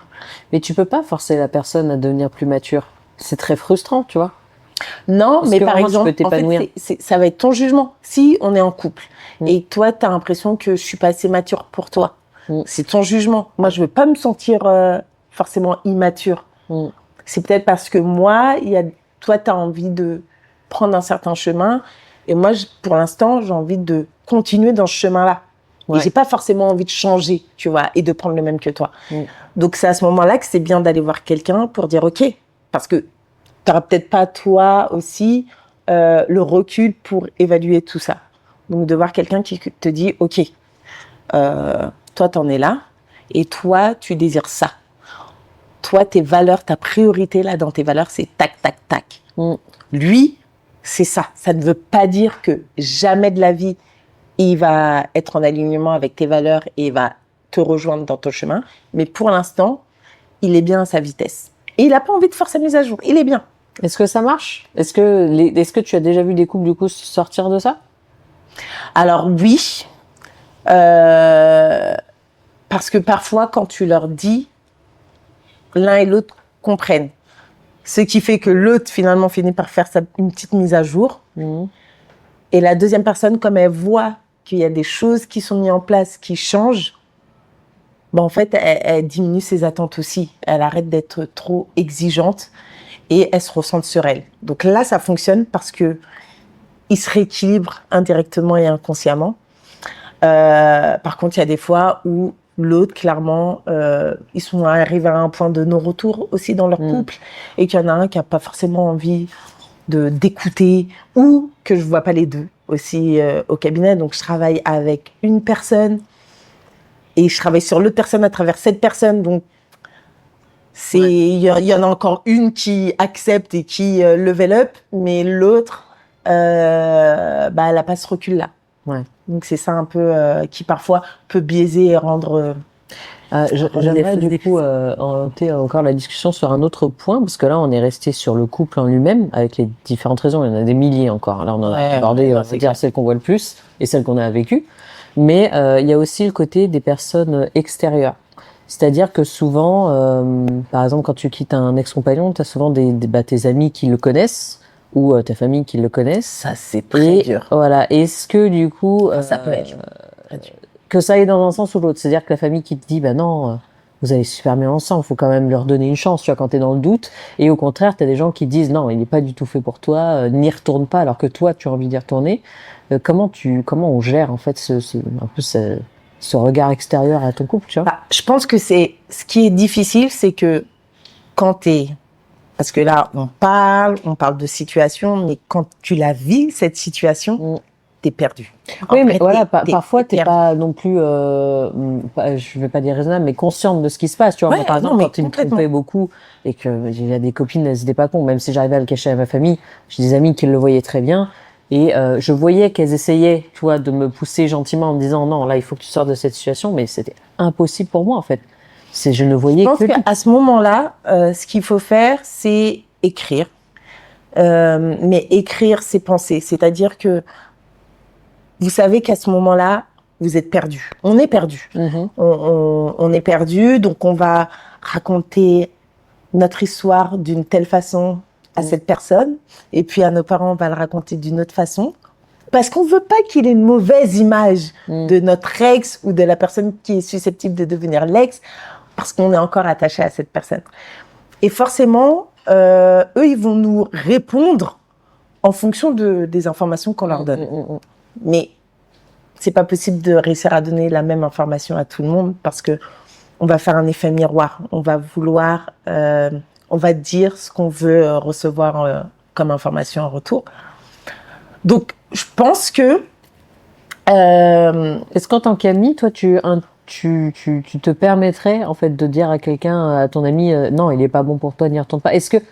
Mais tu peux pas forcer la personne à devenir plus mature. C'est très frustrant, tu vois. Non, parce mais que par exemple, tu peux t'épanouir. en fait, ça va être ton jugement. Si on est en couple et toi, tu as l'impression que je suis pas assez mature pour toi, c'est ton jugement. Moi, je veux pas me sentir forcément immature. C'est peut-être parce que moi, toi, tu as envie de prendre un certain chemin et moi, pour l'instant, j'ai envie de continuer dans ce chemin-là. Et j'ai pas forcément envie de changer, tu vois, et de prendre le même que toi. Donc, c'est à ce moment-là que c'est bien d'aller voir quelqu'un pour dire OK, parce que t'auras peut-être pas toi aussi le recul pour évaluer tout ça. Donc de voir quelqu'un qui te dit ok, toi t'en es là et toi tu désires ça. Toi tes valeurs, ta priorité là dans tes valeurs c'est tac tac tac. Lui c'est ça. Ça ne veut pas dire que jamais de la vie il va être en alignement avec tes valeurs et il va te rejoindre dans ton chemin. Mais pour l'instant il est bien à sa vitesse. Et il n'a pas envie de faire sa mise à jour. Il est bien. Est-ce que ça marche? Est-ce que tu as déjà vu des couples du coup sortir de ça? Alors oui, parce que parfois quand tu leur dis, l'un et l'autre comprennent. Ce qui fait que l'autre finalement finit par faire une petite mise à jour. Et la deuxième personne, comme elle voit qu'il y a des choses qui sont mises en place, qui changent, en fait, elle diminue ses attentes aussi. Elle arrête d'être trop exigeante. Et elle se ressent sur elle. Donc là, ça fonctionne parce que ils se rééquilibrent indirectement et inconsciemment. Par contre, il y a des fois où l'autre, clairement, ils sont arrivés à un point de non-retour aussi dans leur couple et qu'il y en a un qui n'a pas forcément envie d'écouter ou que je vois pas les deux aussi au cabinet. Donc, je travaille avec une personne et je travaille sur l'autre personne à travers cette personne. Donc, il y en a encore une qui accepte et qui level up, mais l'autre, elle n'a pas ce recul-là. Donc c'est ça un peu qui parfois peut biaiser et rendre. J'aimerais du coup orienter encore la discussion sur un autre point, parce que là on est resté sur le couple en lui-même avec les différentes raisons. Il y en a des milliers encore. Là on en a abordé, on va dire celles qu'on voit le plus et celles qu'on a vécues. Mais il y a aussi le côté des personnes extérieures. C'est-à-dire que souvent, par exemple, quand tu quittes un ex-compagnon, tu as souvent tes amis qui le connaissent ou ta famille qui le connaissent. Ça, c'est très dur. Voilà. Est-ce que du coup, ça peut être très dur. Que ça aille dans un sens ou l'autre, c'est-à-dire que la famille qui te dit, bah non, vous allez super bien ensemble, faut quand même leur donner une chance, tu vois, quand t'es dans le doute. Et au contraire, t'as des gens qui disent, non, il n'est pas du tout fait pour toi, n'y retourne pas, alors que toi, tu as envie d'y retourner. comment on gère en fait un peu ce regard extérieur à ton couple, tu vois? Bah, je pense que ce qui est difficile, c'est que quand parce que là, on parle de situation, mais quand tu la vis, cette situation, t'es perdu. Oui, mais voilà, parfois t'es pas non plus, je vais pas dire raisonnable, mais consciente de ce qui se passe, tu vois. Ouais, Moi, par exemple, non, quand il me trompait beaucoup et que il y a des copines, c'était pas con, même si j'arrivais à le cacher à ma famille, j'ai des amis qui le voyaient très bien et je voyais qu'elles essayaient, tu vois, de me pousser gentiment en me disant non, là, il faut que tu sortes de cette situation, mais c'était impossible pour moi en fait. Je ne voyais je pense que qu'à ce moment-là, ce qu'il faut faire, c'est écrire. Mais écrire ses pensées, c'est-à-dire que vous savez qu'à ce moment-là, vous êtes perdu. On est perdu. On est perdu, donc on va raconter notre histoire d'une telle façon à cette personne, et puis à nos parents, on va le raconter d'une autre façon, parce qu'on veut pas qu'il ait une mauvaise image de notre ex ou de la personne qui est susceptible de devenir l'ex, parce qu'on est encore attaché à cette personne. Et forcément, eux, ils vont nous répondre en fonction des informations qu'on leur donne. Mais c'est pas possible de réussir à donner la même information à tout le monde parce que on va faire un effet miroir. On va vouloir, on va dire ce qu'on veut recevoir comme information en retour. Donc, je pense que Est-ce qu'en tant qu'ami, toi, tu te permettrais en fait de dire à quelqu'un, à ton ami, non, il est pas bon pour toi, n'y retourne pas.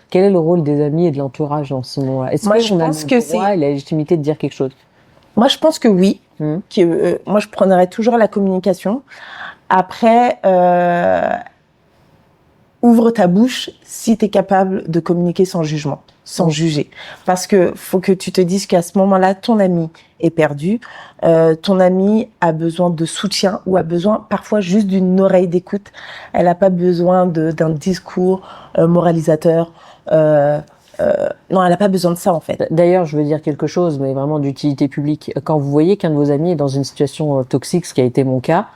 Quel est le rôle des amis et de l'entourage dans ce moment-là? Est-ce je qu'on a pense le que droit et la légitimité de dire quelque chose? moi, je pense que oui. Moi, je prendrais toujours la communication. Après, ouvre ta bouche si tu es capable de communiquer sans jugement, sans juger. Parce que faut que tu te dises qu'à ce moment-là, ton ami est perdu. Ton ami a besoin de soutien ou a besoin parfois juste d'une oreille d'écoute. Elle n'a pas besoin d'un discours moralisateur. Non, elle n'a pas besoin de ça en fait. D'ailleurs, je veux dire quelque chose, mais vraiment d'utilité publique. Quand vous voyez qu'un de vos amis est dans une situation toxique, ce qui a été mon cas,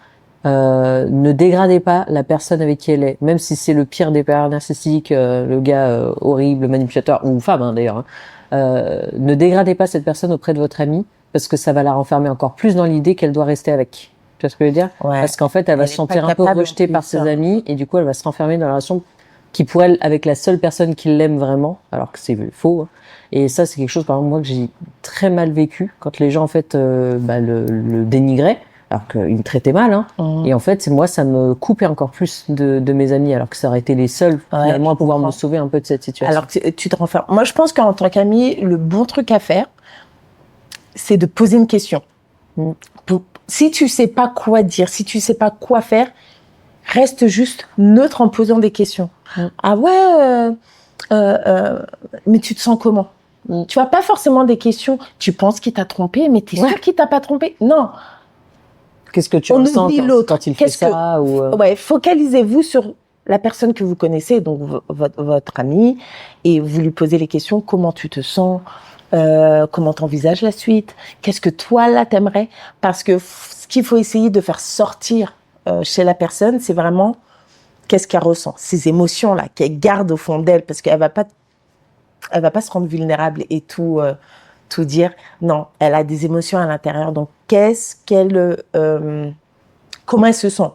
ne dégradez pas la personne avec qui elle est, même si c'est le pire des pères narcissiques, le gars horrible, manipulateur, ou femme hein, d'ailleurs. Ne dégradez pas cette personne auprès de votre ami, parce que ça va la renfermer encore plus dans l'idée qu'elle doit rester avec. Tu vois ce que je veux dire? Ouais. Parce qu'en fait, elle va se sentir un peu rejetée par ses amis, et du coup, elle va se renfermer dans la relation qui pour elle, avec la seule personne qui l'aime vraiment, alors que c'est faux. Hein. Et ça, c'est quelque chose, par exemple, moi, que j'ai très mal vécu, quand les gens, en fait, le dénigraient, alors qu'ils me traitaient mal. Hein. Et en fait, moi, ça me coupait encore plus de mes amis, alors que ça aurait été les seuls, finalement, à pouvoir me sauver un peu de cette situation. Alors que tu te renfermes. Moi, je pense qu'en tant qu'ami, le bon truc à faire, c'est de poser une question. Si tu sais pas quoi dire, si tu sais pas quoi faire, reste juste neutre en posant des questions. Ah ouais, mais tu te sens comment? Tu vois, pas forcément des questions. Tu penses qu'il t'a trompé, mais t'es sûr qu'il t'a pas trompé? Non. Qu'est-ce que tu ressens quand il fait ça Ouais, focalisez-vous sur la personne que vous connaissez, donc votre ami, et vous lui posez les questions. Comment tu te sens? Comment t'envisages la suite? Qu'est-ce que toi, là, t'aimerais? Parce que ce qu'il faut essayer de faire sortir chez la personne, c'est vraiment qu'est-ce qu'elle ressent, ces émotions-là, qu'elle garde au fond d'elle, parce qu'elle va pas se rendre vulnérable et tout dire. Non, elle a des émotions à l'intérieur. Donc, comment elle se sent?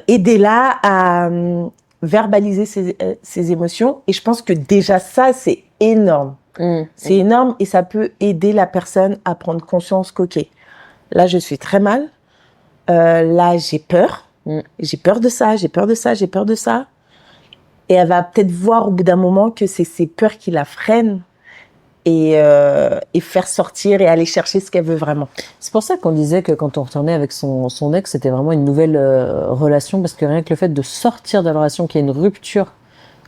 Aidez-la à verbaliser ses émotions. Et je pense que déjà ça, c'est énorme. C'est énorme et ça peut aider la personne à prendre conscience qu'ok, là, je suis très mal. Là, j'ai peur. J'ai peur de ça, j'ai peur de ça, j'ai peur de ça. Et elle va peut-être voir au bout d'un moment que c'est ses peurs qui la freinent et faire sortir et aller chercher ce qu'elle veut vraiment. C'est pour ça qu'on disait que quand on retournait avec son ex, c'était vraiment une nouvelle relation, parce que rien que le fait de sortir de la relation, qu'il y ait une rupture,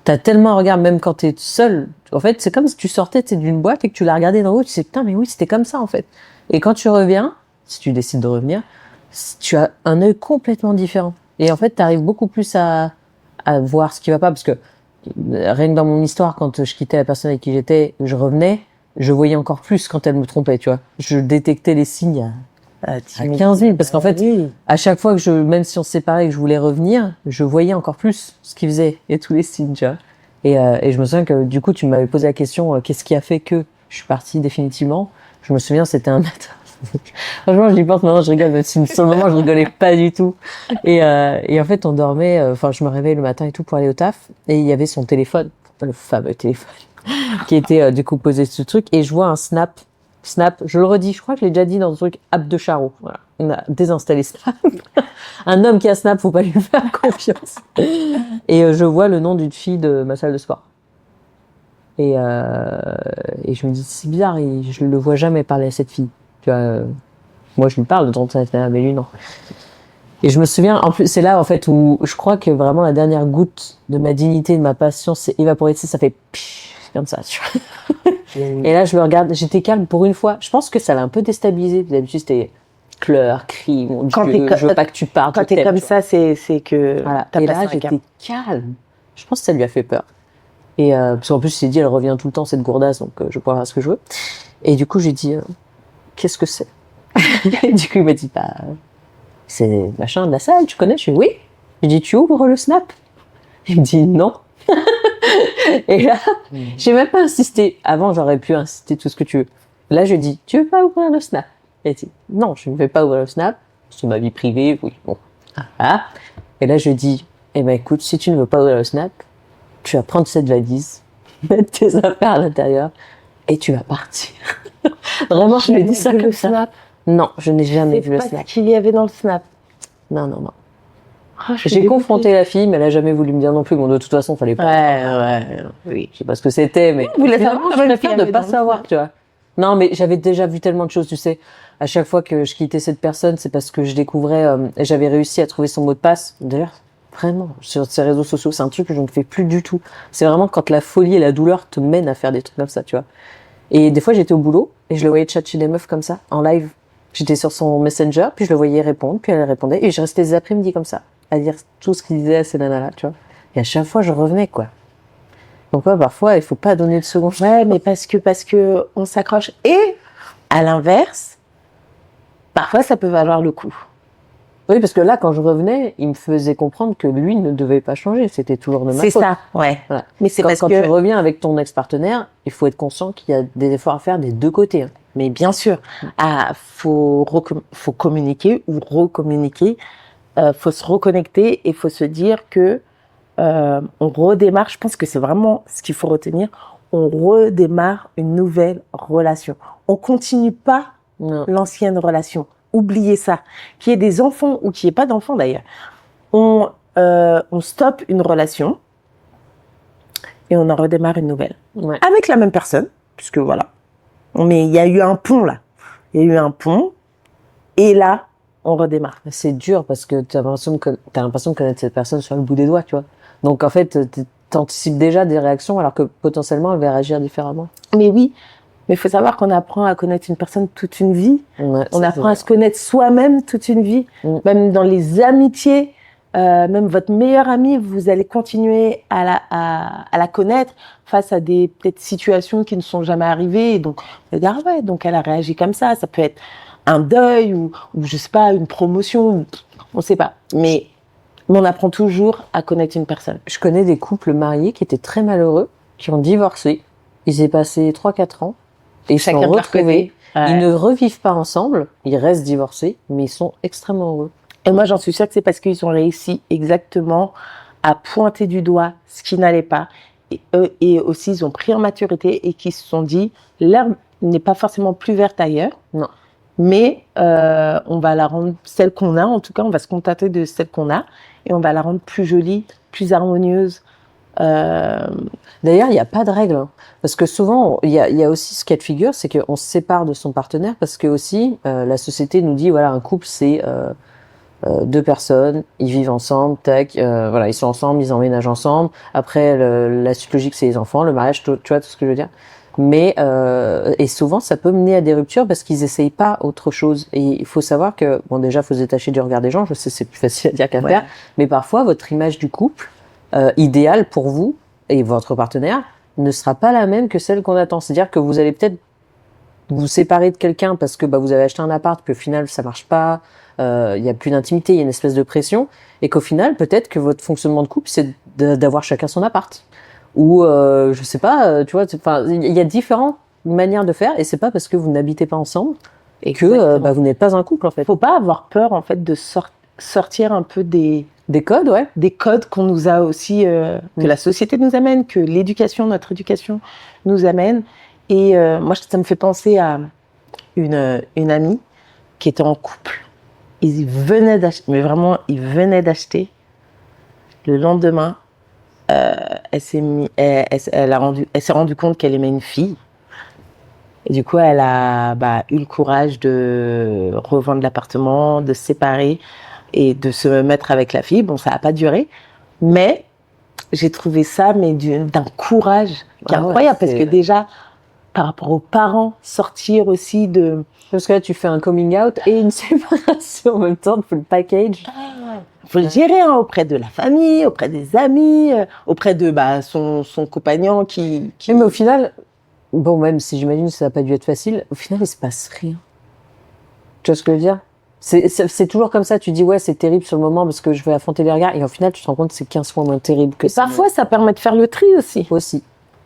t'as tellement un regard, même quand t'es seul. En fait, c'est comme si tu sortais d'une boîte et que tu la regardais d'en haut, tu sais, putain, mais oui, c'était comme ça, en fait. Et quand tu reviens, si tu décides de revenir, tu as un œil complètement différent. Et en fait, t'arrives beaucoup plus à voir ce qui va pas, parce que rien que dans mon histoire, quand je quittais la personne avec qui j'étais, je revenais, je voyais encore plus quand elle me trompait, tu vois. Je détectais les signes à 15 000, parce qu'en fait, à chaque fois que même si on se séparait et que je voulais revenir, je voyais encore plus ce qu'il faisait et tous les signes, tu vois. Et je me souviens que du coup, tu m'avais posé la question, qu'est-ce qui a fait que je suis partie définitivement? Je me souviens, c'était un matin. Franchement, j'y pense maintenant, je rigole, même si sur le moment, je rigolais pas du tout. Et en fait, on dormait, enfin, je me réveille le matin et tout pour aller au taf, et il y avait son téléphone, le fameux téléphone, qui était du coup posé sur ce truc, et je vois un Snap, je le redis, je crois que je l'ai déjà dit dans le truc app de Charo. Voilà. On a désinstallé Snap. Un homme qui a Snap, faut pas lui faire confiance. Et je vois le nom d'une fille de ma salle de sport. Et je me dis, c'est bizarre, et je le vois jamais parler à cette fille. Tu vois, moi je lui parle de temps en temps, mais lui non. Et je me souviens, en plus, c'est là en fait où je crois que vraiment la dernière goutte de ma dignité, de ma patience s'est évaporée. Tu sais, ça fait pfff, comme ça, tu vois. Et là, je le regarde, j'étais calme pour une fois. Je pense que ça l'a un peu déstabilisé. D'habitude, c'était pleure, crie, mon Dieu, je veux pas que tu partes. Quand t'es comme ça, c'est que voilà. t'as Et passé là, un cap. j'étais calme. Je pense que ça lui a fait peur. Et parce qu'en plus, il s'est dit, elle revient tout le temps, cette gourdasse, donc je pourrais faire ce que je veux. Et du coup, j'ai dit, qu'est-ce que c'est? Et du coup, il m'a dit, bah, c'est machin de la salle, tu connais? Je dis, oui. J'ai dit, tu ouvres le Snap? Il me dit, non. Et là, j'ai même pas insisté. Avant, j'aurais pu insister tout ce que tu veux. Là, je dis, tu veux pas ouvrir le Snap? Et il dit, non, je ne vais pas ouvrir le Snap. C'est ma vie privée, oui, bon. Ah. Et là, je dis, eh ben, écoute, si tu ne veux pas ouvrir le Snap, tu vas prendre cette valise, mettre tes affaires à l'intérieur, et tu vas partir. Vraiment, je lui ai dit ça comme ça. Snap. Non, je n'ai jamais vu le C'est pas Snap. ce qu'il y avait dans le Snap. Non, non, non. Oh, je suis J'ai dégoûtée. confronté la fille, mais elle a jamais voulu me dire non plus. Bon, de toute façon, fallait pas. Ouais, oui. Je sais pas ce que c'était, mais Vous voulez finalement, savoir je ce qu'il y préfère de avait pas dans le savoir, Snap. tu vois. Non, mais j'avais déjà vu tellement de choses, tu sais. À chaque fois que je quittais cette personne, c'est parce que je découvrais, et j'avais réussi à trouver son mot de passe. D'ailleurs, vraiment, sur ces réseaux sociaux, c'est un truc que je ne fais plus du tout. C'est vraiment quand la folie et la douleur te mènent à faire des trucs comme ça, tu vois. Et des fois, j'étais au boulot et je le voyais chat chez des meufs comme ça, en live. J'étais sur son Messenger, puis je le voyais répondre, puis elle répondait, et je restais des après-midi comme ça, à dire tout ce qu'il disait à ces nanas-là, tu vois. Et à chaque fois, je revenais, quoi. Donc, ouais, parfois, il faut pas donner de seconde. Ouais, mais parce que on s'accroche. Et à l'inverse, parfois ça peut valoir le coup. Oui, parce que là, quand je revenais, il me faisait comprendre que lui ne devait pas changer. C'était toujours de ma C'est faute. ça, ouais. Voilà. Mais c'est Quand, parce quand que. tu reviens avec ton ex-partenaire, il faut être conscient qu'il y a des efforts à faire des deux côtés. Hein. Mais bien sûr, faut communiquer ou recommuniquer, faut se reconnecter et faut se dire que on redémarre. Je pense que c'est vraiment ce qu'il faut retenir. On redémarre une nouvelle relation. On continue pas Non. l'ancienne relation. Oubliez ça. Qu'il y ait des enfants ou qu'il n'y ait pas d'enfants d'ailleurs. On stoppe une relation et on en redémarre une nouvelle. Ouais. Avec la même personne, puisque voilà. Mais il y a eu un pont là. Il y a eu un pont et là, on redémarre. C'est dur parce que t'as l'impression de connaître cette personne sur le bout des doigts, tu vois. Donc, en fait, t'anticipes déjà des réactions alors que potentiellement, elle va réagir différemment. Mais oui, mais il faut savoir qu'on apprend à connaître une personne toute une vie. Ouais, On ça, apprend à se connaître soi-même toute une vie. Même dans les amitiés, même votre meilleure amie, vous allez continuer à la connaître face à des peut-être situations qui ne sont jamais arrivées. Et donc, vous allez dire, ah ouais, donc elle a réagi comme ça. Ça peut être un deuil ou je sais pas, une promotion, on sait pas. Mais on apprend toujours à connaître une personne. Je connais des couples mariés qui étaient très malheureux, qui ont divorcé. Ils y passé 3-4 ans. Et ils se sont Chacun de leur retrouvés. côté. Ouais. Ils ne revivent pas ensemble. Ils restent divorcés, mais ils sont extrêmement heureux. Et moi, j'en suis sûre que c'est parce qu'ils ont réussi exactement à pointer du doigt ce qui n'allait pas. Et aussi, ils ont pris en maturité et qu'ils se sont dit, l'herbe n'est pas forcément plus verte ailleurs. Non. Mais on va la rendre celle qu'on a. En tout cas, on va se contenter de celle qu'on a. Et on va la rendre plus jolie, plus harmonieuse. D'ailleurs, il n'y a pas de règle. Hein. Parce que souvent, il y a aussi ce cas de figure, c'est qu'on se sépare de son partenaire parce que aussi, la société nous dit, voilà, un couple, c'est... deux personnes, ils vivent ensemble, tac, voilà, ils sont ensemble, ils emménagent ensemble. Après, la suite logique, c'est les enfants, le mariage, tu vois tout ce que je veux dire. Mais et souvent, ça peut mener à des ruptures parce qu'ils essayent pas autre chose. Et il faut savoir que, bon, déjà, faut se détacher du regard des gens. Je sais, c'est plus facile à dire qu'à faire. Mais parfois, votre image du couple idéale pour vous et votre partenaire ne sera pas la même que celle qu'on attend. C'est-à-dire que vous allez peut-être vous séparer de quelqu'un parce que vous avez acheté un appart, puis au final, ça marche pas. Il y a plus d'intimité, il y a une espèce de pression, et qu'au final, peut-être que votre fonctionnement de couple, c'est d'avoir chacun son appart. Ou, je sais pas, tu vois, enfin, il y a différentes manières de faire, et c'est pas parce que vous n'habitez pas ensemble que vous n'êtes pas un couple en fait. Faut pas avoir peur en fait de sortir un peu des codes, ouais. Des codes qu'on nous a aussi, que la société nous amène, que notre éducation nous amène. Et moi, ça me fait penser à une amie qui était en couple. Ils venaient d'acheter, mais vraiment, ils venaient d'acheter. Le lendemain, elle s'est rendue compte qu'elle aimait une fille. Et du coup, elle a eu le courage de revendre l'appartement, de se séparer et de se mettre avec la fille. Bon, ça n'a pas duré, mais j'ai trouvé ça d'un courage qui est incroyable, parce que déjà, par rapport aux parents, sortir aussi de... Parce que là, tu fais un coming out et une séparation en même temps, full package. Il faut le gérer auprès de la famille, auprès des amis, auprès de son compagnon qui... Mais au final, bon, même si j'imagine que ça n'a pas dû être facile, au final, il se passe rien. Tu vois ce que je veux dire ? C'est toujours comme ça, tu dis ouais c'est terrible sur le moment parce que je vais affronter les regards et au final tu te rends compte que c'est 15 fois moins terrible que ça. Parfois ça permet de faire le tri aussi.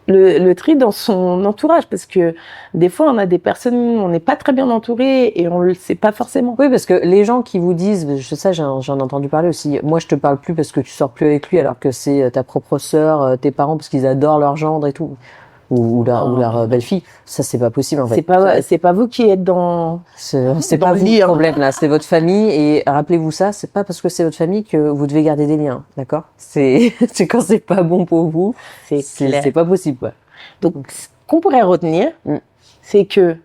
Le tri dans son entourage, parce que des fois on a des personnes, on n'est pas très bien entouré et on le sait pas forcément. Oui, parce que les gens qui vous disent, ça j'en ai entendu parler aussi, moi je te parle plus parce que tu sors plus avec lui alors que c'est ta propre sœur, tes parents parce qu'ils adorent leur gendre et tout. Ou leur belle-fille, ça c'est pas possible en fait. C'est pas vous qui êtes dans... C'est pas vous le problème là, c'est votre famille et rappelez-vous ça, c'est pas parce que c'est votre famille que vous devez garder des liens, d'accord ? C'est quand c'est pas bon pour vous, c'est pas possible quoi. Donc ce qu'on pourrait retenir, c'est que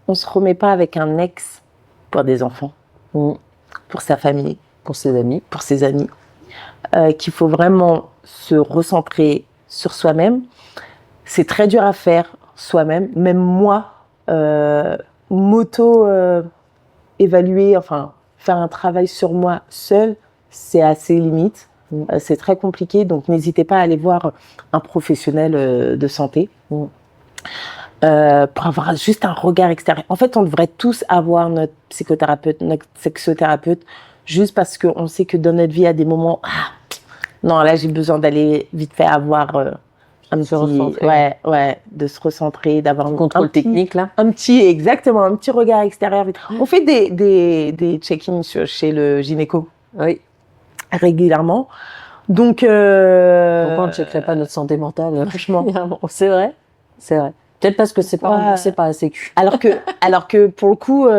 on se remet pas avec un ex pour des enfants, pour sa famille, pour ses amis, qu'il faut vraiment se recentrer sur soi-même. C'est très dur à faire soi-même. Même moi, m'auto-évaluer, faire un travail sur moi seule, c'est assez limite. C'est très compliqué. Donc, n'hésitez pas à aller voir un professionnel de santé pour avoir juste un regard extérieur. En fait, on devrait tous avoir notre psychothérapeute, notre sexothérapeute, juste parce qu'on sait que dans notre vie, à des moments, non, là, j'ai besoin d'aller vite fait avoir... de se recentrer, d'avoir un contrôle technique là. Exactement, un petit regard extérieur. On fait des check-ins chez le gynéco. Oui. Régulièrement. Donc pourquoi on ne checkerait pas notre santé mentale, franchement. C'est vrai. Peut-être parce que c'est pas remboursé par la Sécu. Alors que pour le coup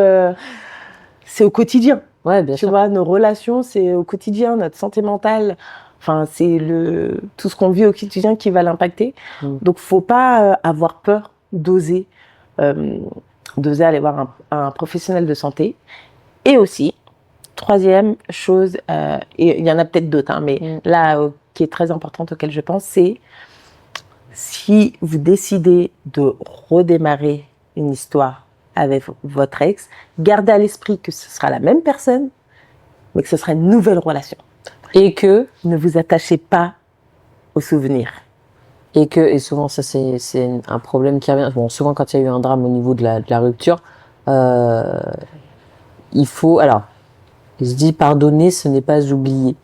c'est au quotidien. Ouais, bien sûr. Tu vois, nos relations, c'est au quotidien, notre santé mentale. C'est tout ce qu'on vit au quotidien qui va l'impacter. Donc, faut pas avoir peur d'oser aller voir un professionnel de santé. Et aussi, troisième chose, et il y en a peut-être d'autres, mais là, qui est très importante auquel je pense, c'est si vous décidez de redémarrer une histoire avec votre ex, gardez à l'esprit que ce sera la même personne, mais que ce sera une nouvelle relation. Et que ne vous attachez pas aux souvenirs. Et souvent ça c'est un problème qui revient. Bon, souvent quand il y a eu un drame au niveau de la rupture, il faut il se dit pardonner, ce n'est pas oublier.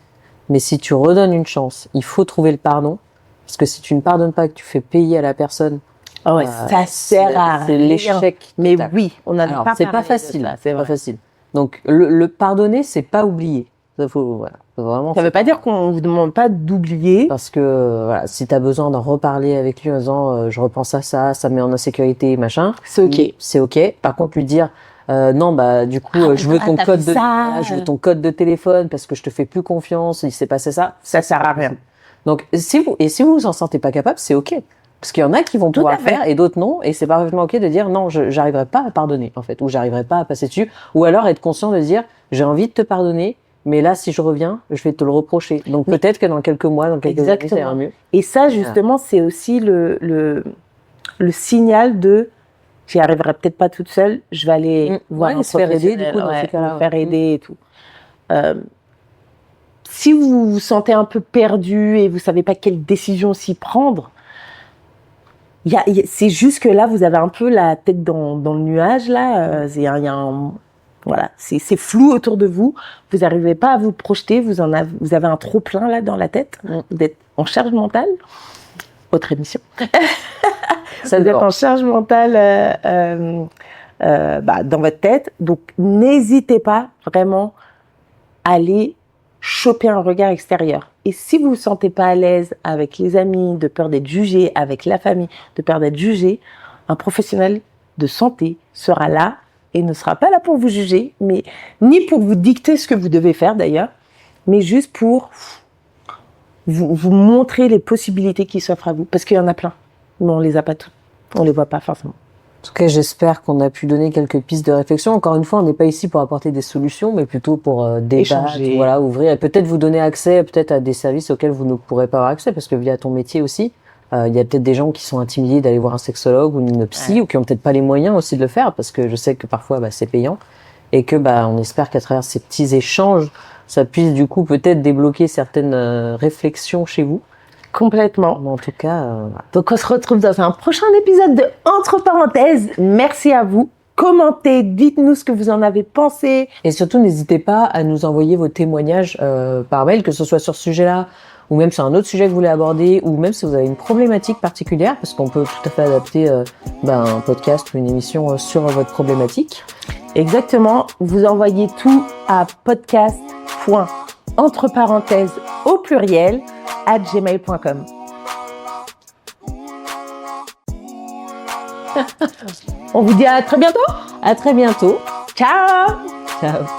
Mais si tu redonnes une chance, il faut trouver le pardon, parce que si tu ne pardonnes pas, que tu fais payer à la personne, ça sert à rien. C'est l'échec. Mais oui, on a pas. C'est pas facile. C'est pas facile. Donc le pardonner, c'est pas oublier. Faut vraiment. Ça veut pas dire qu'on vous demande pas d'oublier. Parce que si t'as besoin d'en reparler avec lui en disant je repense à ça, ça me met en insécurité, machin. C'est ok. C'est ok. Par contre, lui dire non du coup je veux ton code je veux ton code de téléphone parce que je te fais plus confiance. Il s'est passé ça. Ça sert à rien. Donc si vous vous en sentez pas capable, c'est ok. Parce qu'il y en a qui vont pouvoir le faire et d'autres non, et c'est parfaitement ok de dire non, j'arriverai pas à pardonner en fait, ou j'arriverai pas à passer dessus, ou alors être conscient de dire j'ai envie de te pardonner. Mais là, si je reviens, je vais te le reprocher. Donc peut-être que dans quelques mois, dans quelques années, ça ira mieux. Et ça, justement, c'est aussi le signal de j'y arriverai peut-être pas toute seule, je vais aller voir un professionnel, me faire aider et tout. Si vous vous sentez un peu perdu et vous savez pas quelle décision s'y prendre, c'est juste que là, vous avez un peu la tête dans le nuage là. C'est flou autour de vous. Vous n'arrivez pas à vous projeter. Vous avez un trop plein là dans la tête. Vous êtes en charge mentale. Autre émission. Vous êtes en charge mentale dans votre tête. Donc, n'hésitez pas vraiment à aller choper un regard extérieur. Et si vous ne vous sentez pas à l'aise avec les amis, de peur d'être jugé, avec la famille, de peur d'être jugé, un professionnel de santé sera là et ne sera pas là pour vous juger, mais ni pour vous dicter ce que vous devez faire d'ailleurs, mais juste pour vous montrer les possibilités qui s'offrent à vous. Parce qu'il y en a plein, mais on les a pas toutes. On les voit pas forcément. En tout cas, j'espère qu'on a pu donner quelques pistes de réflexion. Encore une fois, on n'est pas ici pour apporter des solutions, mais plutôt pour débattre, voilà, ouvrir et peut-être vous donner accès peut-être à des services auxquels vous ne pourrez pas avoir accès, parce que via ton métier aussi, il y a peut-être des gens qui sont intimidés d'aller voir un sexologue ou une psy, ou qui ont peut-être pas les moyens aussi de le faire, parce que je sais que parfois c'est payant, et que on espère qu'à travers ces petits échanges, ça puisse du coup peut-être débloquer certaines réflexions chez vous. Complètement. Mais en tout cas, donc on se retrouve dans un prochain épisode de Entre parenthèses. Merci à vous. Commentez, dites-nous ce que vous en avez pensé. Et surtout, n'hésitez pas à nous envoyer vos témoignages par mail, que ce soit sur ce sujet-là, ou même sur un autre sujet que vous voulez aborder, ou même si vous avez une problématique particulière, parce qu'on peut tout à fait adapter un podcast ou une émission sur votre problématique. Exactement. Vous envoyez tout à podcast.entreparenthèses au pluriel @gmail.com. On vous dit à très bientôt. À très bientôt. Ciao. Ciao.